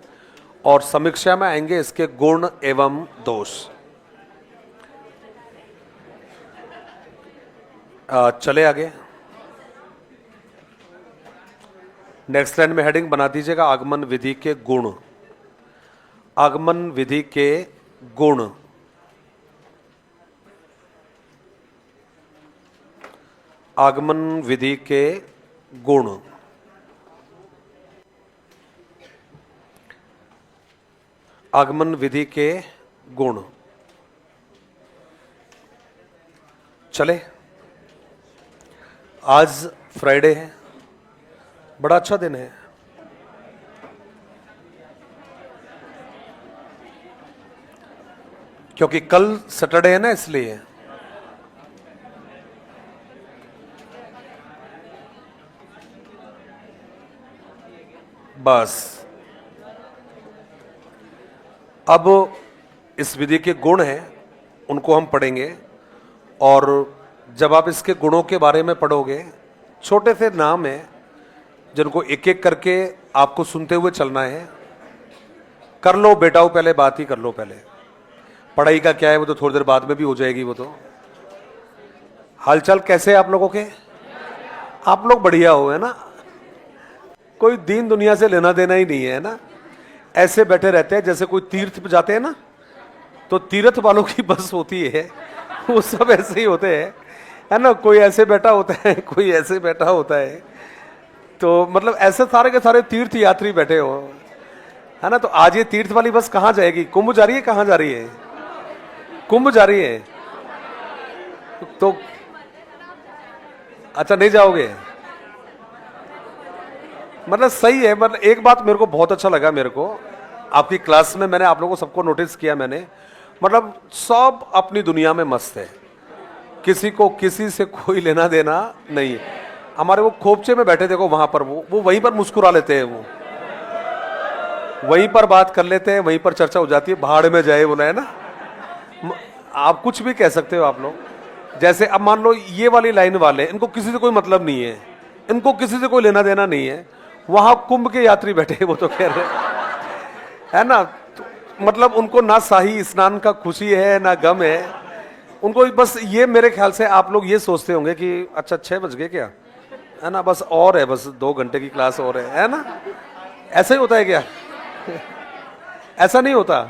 और समीक्षा में आएंगे इसके गुण एवं दोष। चले आगे। नेक्स्ट लाइन में हेडिंग बना दीजिएगा आगमन विधि के गुण। आगमन विधि के गुण। आगमन विधि के गुण। आगमन विधि के गुण। चले, आज फ्राइडे है, बड़ा अच्छा दिन है। क्योंकि कल सैटरडे है ना, इसलिए बस अब इस विधि के गुण हैं, उनको हम पढ़ेंगे। और जब आप इसके गुणों के बारे में पढ़ोगे, छोटे से नाम हैं जिनको एक एक करके आपको सुनते हुए चलना है। कर लो बेटाओ, पहले बात ही कर लो। पहले पढ़ाई का क्या है, वो तो थोड़ी देर बाद में भी हो जाएगी। वो तो हालचाल कैसे है आप लोगों के? आप लोग बढ़िया हो, है ना? कोई दीन दुनिया से लेना देना ही नहीं है ना। ऐसे बैठे रहते हैं जैसे कोई तीर्थ पे जाते हैं ना, तो तीर्थ वालों की बस होती है, वो सब ऐसे ही होते हैं, है ना। कोई ऐसे बैठा होता है, कोई ऐसे बैठा होता है। तो मतलब ऐसे सारे के सारे तीर्थ यात्री बैठे हो, है ना। तो आज ये तीर्थ वाली बस कहाँ जाएगी? कुंभ जा रही है? कहाँ जा रही है? कुंभ जा रही है। तो अच्छा, नहीं जाओगे? मतलब सही है। मतलब एक बात मेरे को बहुत अच्छा लगा, मेरे को आपकी क्लास में मैंने आप लोगों को सबको नोटिस किया मैंने, मतलब सब अपनी दुनिया में मस्त है, किसी को किसी से कोई लेना देना नहीं है। हमारे वो खोपचे में बैठे देखो वहां पर, वो वहीं पर मुस्कुरा लेते हैं, वो वहीं पर बात कर लेते हैं, वहीं पर चर्चा हो जाती है। भाड़ में जाए बोला है ना। आप कुछ भी कह सकते हो आप लोग। जैसे अब मान लो ये वाली लाइन वाले, इनको किसी से कोई मतलब नहीं है, इनको किसी से कोई लेना देना नहीं है। वहां कुंभ के यात्री बैठे, वो तो कह रहे है ना। तो मतलब उनको ना शाही स्नान का खुशी है ना गम है उनको। बस ये मेरे ख्याल से आप लोग ये सोचते होंगे कि अच्छा 6 बज गए क्या, है ना, बस और है, बस 2 घंटे की क्लास और है ना। ऐसा ही होता है क्या? ऐसा नहीं होता।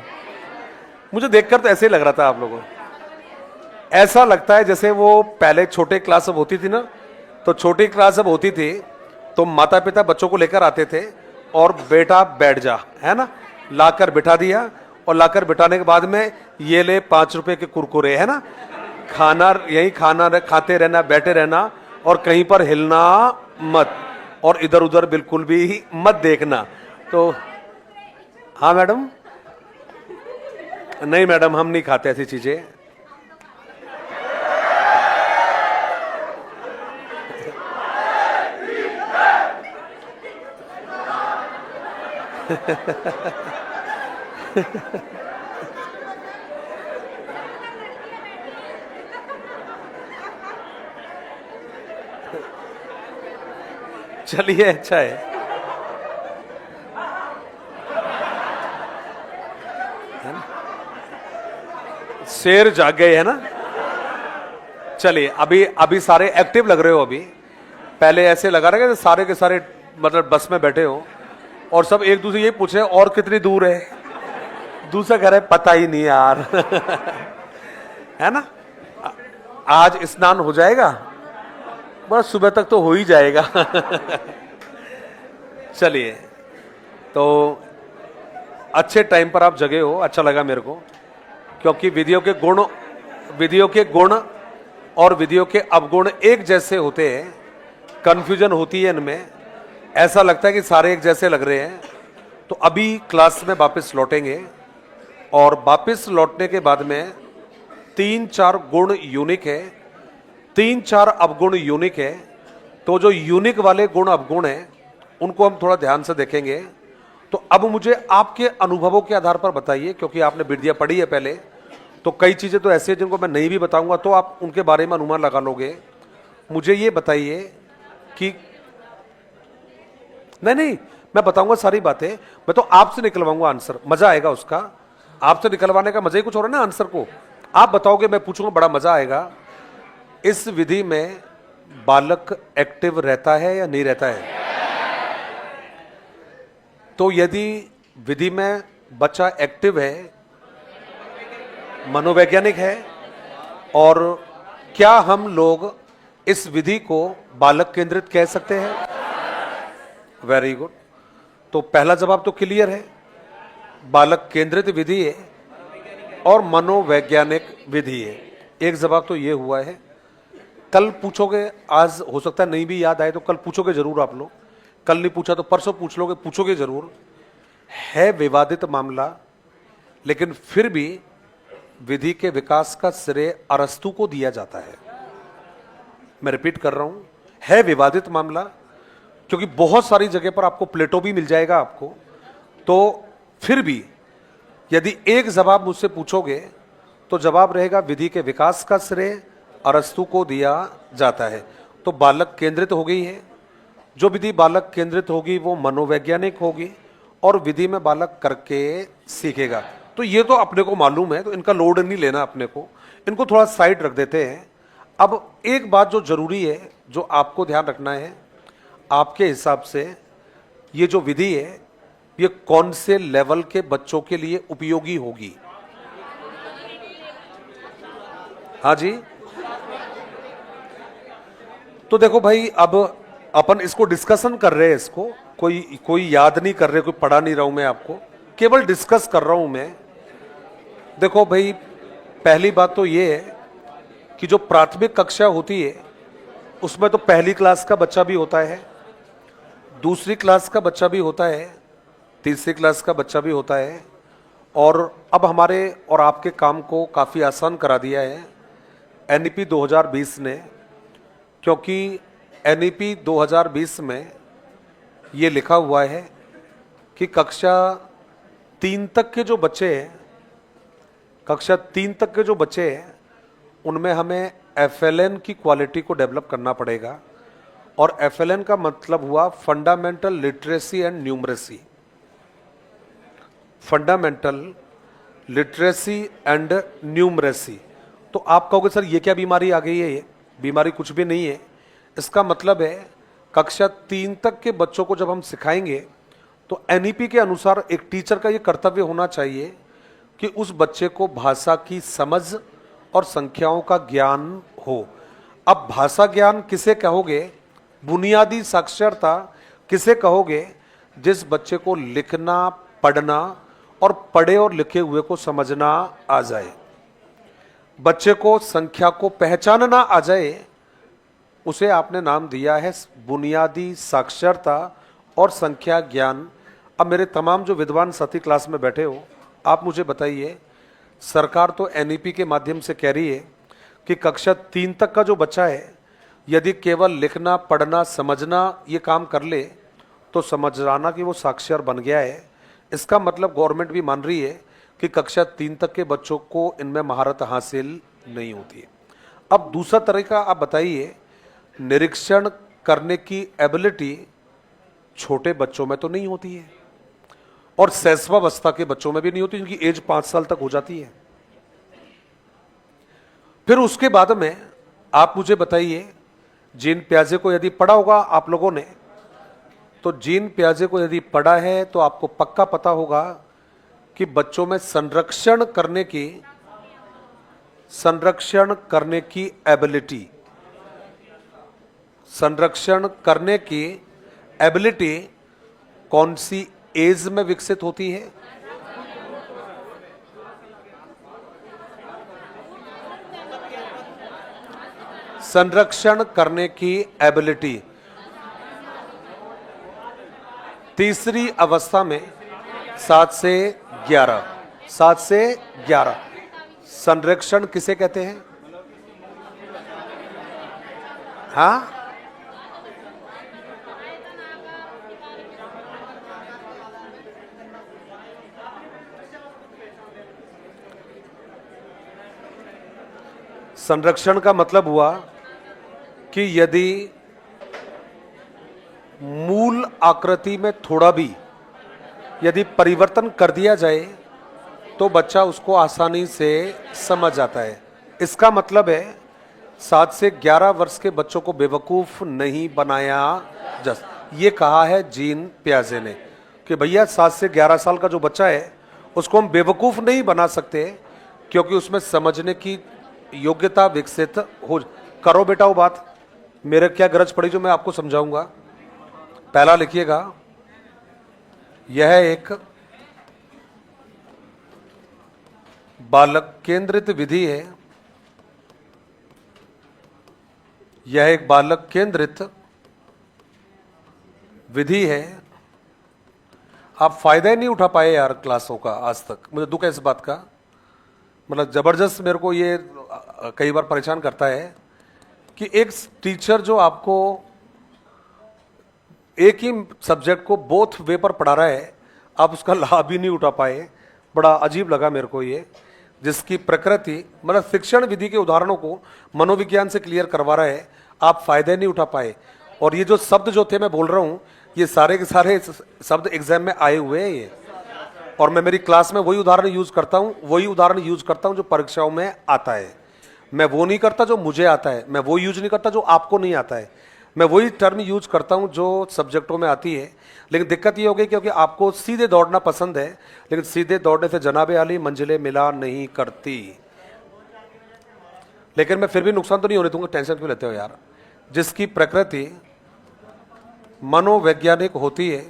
मुझे देखकर तो ऐसे ही लग रहा था आप लोगों को। ऐसा लगता है जैसे वो पहले छोटे क्लास अब होती थी ना, तो छोटी क्लास अब होती थी तो माता पिता बच्चों को लेकर आते थे और बेटा बैठ जा, है ना, लाकर बिठा दिया। और लाकर बिठाने के बाद में ये ले 5 रुपए के कुरकुरे, है ना, खाना यही खाना, खाते रहना, बैठे रहना, और कहीं पर हिलना मत, और इधर उधर बिल्कुल भी मत देखना। तो हाँ मैडम, नहीं मैडम हम नहीं खाते ऐसी चीजें। चलिए अच्छा है ना? शेर जाग गए, है ना। चलिए अभी सारे एक्टिव लग रहे हो। अभी पहले ऐसे लगा रहे कि सारे के सारे मतलब बस में बैठे हो और सब एक दूसरे ये पूछ रहे और कितनी दूर है, दूसरा कह रहे पता ही नहीं यार। है ना। आज स्नान हो जाएगा, बस सुबह तक तो हो ही जाएगा। चलिए, तो अच्छे टाइम पर आप जगे हो, अच्छा लगा मेरे को। क्योंकि विधियों के गुण और विधियों के अवगुण एक जैसे होते हैं, कंफ्यूजन होती है इनमें, ऐसा लगता है कि सारे एक जैसे लग रहे हैं। तो अभी क्लास में वापस लौटेंगे और वापस लौटने के बाद में 3-4 गुण यूनिक है, 3-4 अवगुण यूनिक है। तो जो यूनिक वाले गुण अवगुण हैं उनको हम थोड़ा ध्यान से देखेंगे। तो अब मुझे आपके अनुभवों के आधार पर बताइए, क्योंकि आपने विधियां पढ़ी है पहले, तो कई चीजें तो ऐसी हैं जिनको मैं नहीं भी बताऊंगा तो आप उनके बारे में अनुमान लगा लोगे। मुझे ये बताइए कि नहीं मैं बताऊंगा सारी बातें, मैं तो आपसे निकलवाऊंगा आंसर, मजा आएगा उसका। आपसे निकलवाने का मजा ही कुछ और है ना। आंसर को आप बताओगे, मैं पूछूंगा, बड़ा मजा आएगा। इस विधि में बालक एक्टिव रहता है या नहीं रहता है? तो यदि विधि में बच्चा एक्टिव है, मनोवैज्ञानिक है, और क्या हम लोग इस विधि को बालक केंद्रित कह सकते हैं? Very good. तो पहला जवाब तो क्लियर है, बालक केंद्रित विधि है और मनोवैज्ञानिक विधि है। एक जवाब तो ये हुआ है। कल पूछोगे, आज हो सकता है नहीं भी याद आए तो कल पूछोगे जरूर आप लोग। कल नहीं पूछा तो परसों पूछ लोगे, पूछोगे जरूर। है विवादित मामला, लेकिन फिर भी विधि के विकास का श्रेय अरस्तु को दिया जाता है। मैं रिपीट कर रहा हूं, है विवादित मामला, क्योंकि बहुत सारी जगह पर आपको प्लेटो भी मिल जाएगा आपको। तो फिर भी यदि एक जवाब मुझसे पूछोगे तो जवाब रहेगा विधि के विकास का श्रेय अरस्तु को दिया जाता है। तो बालक केंद्रित हो गई है। जो विधि बालक केंद्रित होगी वो मनोवैज्ञानिक होगी और विधि में बालक करके सीखेगा। तो ये तो अपने को मालूम है, तो इनका लोड नहीं लेना अपने को, इनको थोड़ा साइड रख देते हैं। अब एक बात जो जरूरी है, जो आपको ध्यान रखना है, आपके हिसाब से ये जो विधि है ये कौन से लेवल के बच्चों के लिए उपयोगी होगी? हाँ जी, तो देखो भाई, अब अपन इसको डिस्कशन कर रहे हैं, इसको कोई याद नहीं कर रहे, कोई पढ़ा नहीं रहा हूं मैं आपको, केवल डिस्कस कर रहा हूं मैं। देखो भाई, पहली बात तो ये है कि जो प्राथमिक कक्षा होती है उसमें तो पहली क्लास का बच्चा भी होता है, दूसरी क्लास का बच्चा भी होता है, तीसरी क्लास का बच्चा भी होता है। और अब हमारे और आपके काम को काफ़ी आसान करा दिया है एनईपी 2020 ने, क्योंकि एनईपी 2020 में ये लिखा हुआ है कि कक्षा 3 तक के जो बच्चे हैं, कक्षा 3 तक के जो बच्चे हैं उनमें हमें एफएलएन की क्वालिटी को डेवलप करना पड़ेगा। और एफएलएन का मतलब हुआ fundamental literacy and numeracy. Fundamental literacy and numeracy. तो आप कहोगे सर ये क्या बीमारी आ गई है? ये बीमारी कुछ भी नहीं है। इसका मतलब है कक्षा 3 तक के बच्चों को जब हम सिखाएंगे तो एनईपी के अनुसार एक टीचर का ये कर्तव्य होना चाहिए कि उस बच्चे को भाषा की समझ और संख्याओं का ज्ञान हो। अब भाषा ज्ञान किसे कहोगे? बुनियादी साक्षरता किसे कहोगे? जिस बच्चे को लिखना, पढ़ना और पढ़े और लिखे हुए को समझना आ जाए, बच्चे को संख्या को पहचानना आ जाए, उसे आपने नाम दिया है बुनियादी साक्षरता और संख्या ज्ञान। अब मेरे तमाम जो विद्वान साथी क्लास में बैठे हो, आप मुझे बताइए, सरकार तो एनईपी के माध्यम से कह रही है कि कक्षा 3 तक का जो बच्चा है यदि केवल लिखना, पढ़ना, समझना ये काम कर ले तो समझ जाना कि वो साक्षर बन गया है। इसका मतलब गवर्नमेंट भी मान रही है कि कक्षा 3 तक के बच्चों को इनमें महारत हासिल नहीं होती है। अब दूसरा तरीका आप बताइए, निरीक्षण करने की एबिलिटी छोटे बच्चों में तो नहीं होती है और शैशवावस्था के बच्चों में भी नहीं होती, जिनकी एज 5 साल तक हो जाती है। फिर उसके बाद में आप मुझे बताइए, जीन पियाजे को यदि पढ़ा होगा आप लोगों ने, तो जीन पियाजे को यदि पढ़ा है तो आपको पक्का पता होगा कि बच्चों में संरक्षण करने की एबिलिटी, संरक्षण करने की एबिलिटी कौन सी एज में विकसित होती है? संरक्षण करने की एबिलिटी तीसरी अवस्था में 7 से 11, 7 से 11। संरक्षण किसे कहते हैं? हाँ, संरक्षण का मतलब हुआ कि यदि मूल आकृति में थोड़ा भी यदि परिवर्तन कर दिया जाए तो बच्चा उसको आसानी से समझ जाता है। इसका मतलब है 7 से 11 वर्ष के बच्चों को बेवकूफ नहीं बनाया जा, ये कहा है जीन पियाजे ने। कि भैया 7 से 11 साल का जो बच्चा है उसको हम बेवकूफ़ नहीं बना सकते, क्योंकि उसमें समझने की योग्यता विकसित हो। करो बेटा वो बात, मेरे क्या गरज पड़ी जो मैं आपको समझाऊंगा। पहला लिखिएगा, यह एक बालक केंद्रित विधि है। यह एक बालक केंद्रित विधि है। आप फायदा ही नहीं उठा पाए यार क्लासों का आज तक, मुझे दुख है इस बात का। मतलब जबरदस्त मेरे को ये कई बार परेशान करता है कि एक टीचर जो आपको एक ही सब्जेक्ट को बोथ वे पर पढ़ा रहा है, आप उसका लाभ ही नहीं उठा पाए। बड़ा अजीब लगा मेरे को ये, जिसकी प्रकृति मतलब शिक्षण विधि के उदाहरणों को मनोविज्ञान से क्लियर करवा रहा है, आप फायदे नहीं उठा पाए। और ये जो शब्द जो थे मैं बोल रहा हूँ, ये सारे के सारे शब्द एग्जाम में आए हुए हैं ये, और मैं मेरी क्लास में वही उदाहरण यूज करता हूँ, वही उदाहरण यूज करता हूँ जो परीक्षाओं में आता है। मैं वो नहीं करता जो मुझे आता है, मैं वो यूज नहीं करता जो आपको नहीं आता है, मैं वही टर्म यूज करता हूँ जो सब्जेक्टों में आती है। लेकिन दिक्कत ये हो गई क्योंकि आपको सीधे दौड़ना पसंद है, लेकिन सीधे दौड़ने से जनाबे आली मंजिलें मिला नहीं करती। लेकिन मैं फिर भी नुकसान तो नहीं होने दूंगा, टेंशन क्यों लेते हो यार। जिसकी प्रकृति मनोवैज्ञानिक होती है,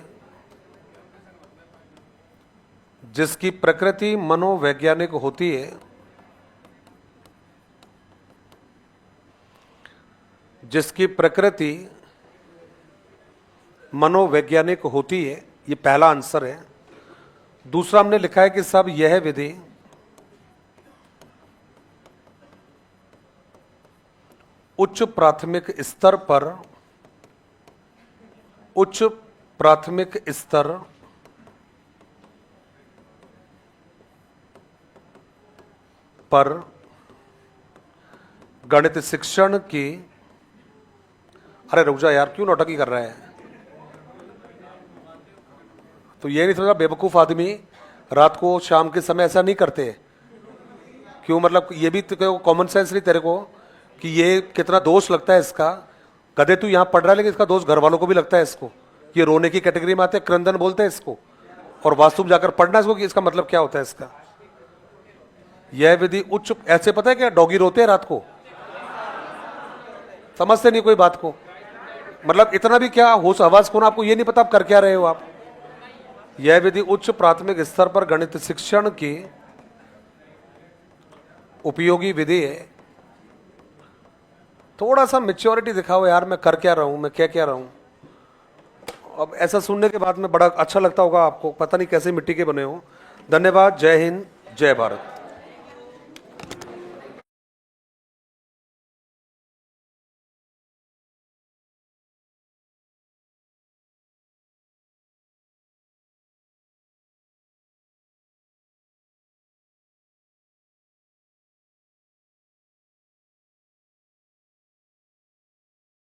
जिसकी प्रकृति मनोवैज्ञानिक होती है, जिसकी प्रकृति मनोवैज्ञानिक होती है, ये पहला आंसर है। दूसरा हमने लिखा है कि सब यह विधि उच्च प्राथमिक स्तर पर गणित शिक्षण की, अरे रुक जा यार, क्यों नौटंकी कर रहा है। तो ये नहीं समझा बेवकूफ आदमी रात को शाम के समय ऐसा नहीं करते क्यों? मतलब ये भी तो कॉमन सेंस नहीं तेरे को कि ये कितना दोष लगता है इसका। गधे तू यहां पढ़ रहा है, लेकिन इसका दोष घर वालों को भी लगता है इसको। ये रोने की कैटेगरी में आते हैं, क्रंदन बोलते हैं इसको, और वास्तव जाकर पढ़ना इसको कि इसका मतलब क्या होता है इसका। यह विधि उच्च, ऐसे पता है क्या डॉगी रोते हैं रात को, समझते नहीं कोई बात को। मतलब इतना भी क्या होश आवाज को ना, आपको ये नहीं पता आप कर क्या रहे हो आप। यह विधि उच्च प्राथमिक स्तर पर गणित शिक्षण की उपयोगी विधि है। थोड़ा सा मेच्योरिटी दिखाओ यार, मैं कर क्या रहा हूं, मैं क्या रहा हूं। अब ऐसा सुनने के बाद में बड़ा अच्छा लगता होगा आपको, पता नहीं कैसे मिट्टी के बने हो। धन्यवाद, जय हिंद, जय भारत।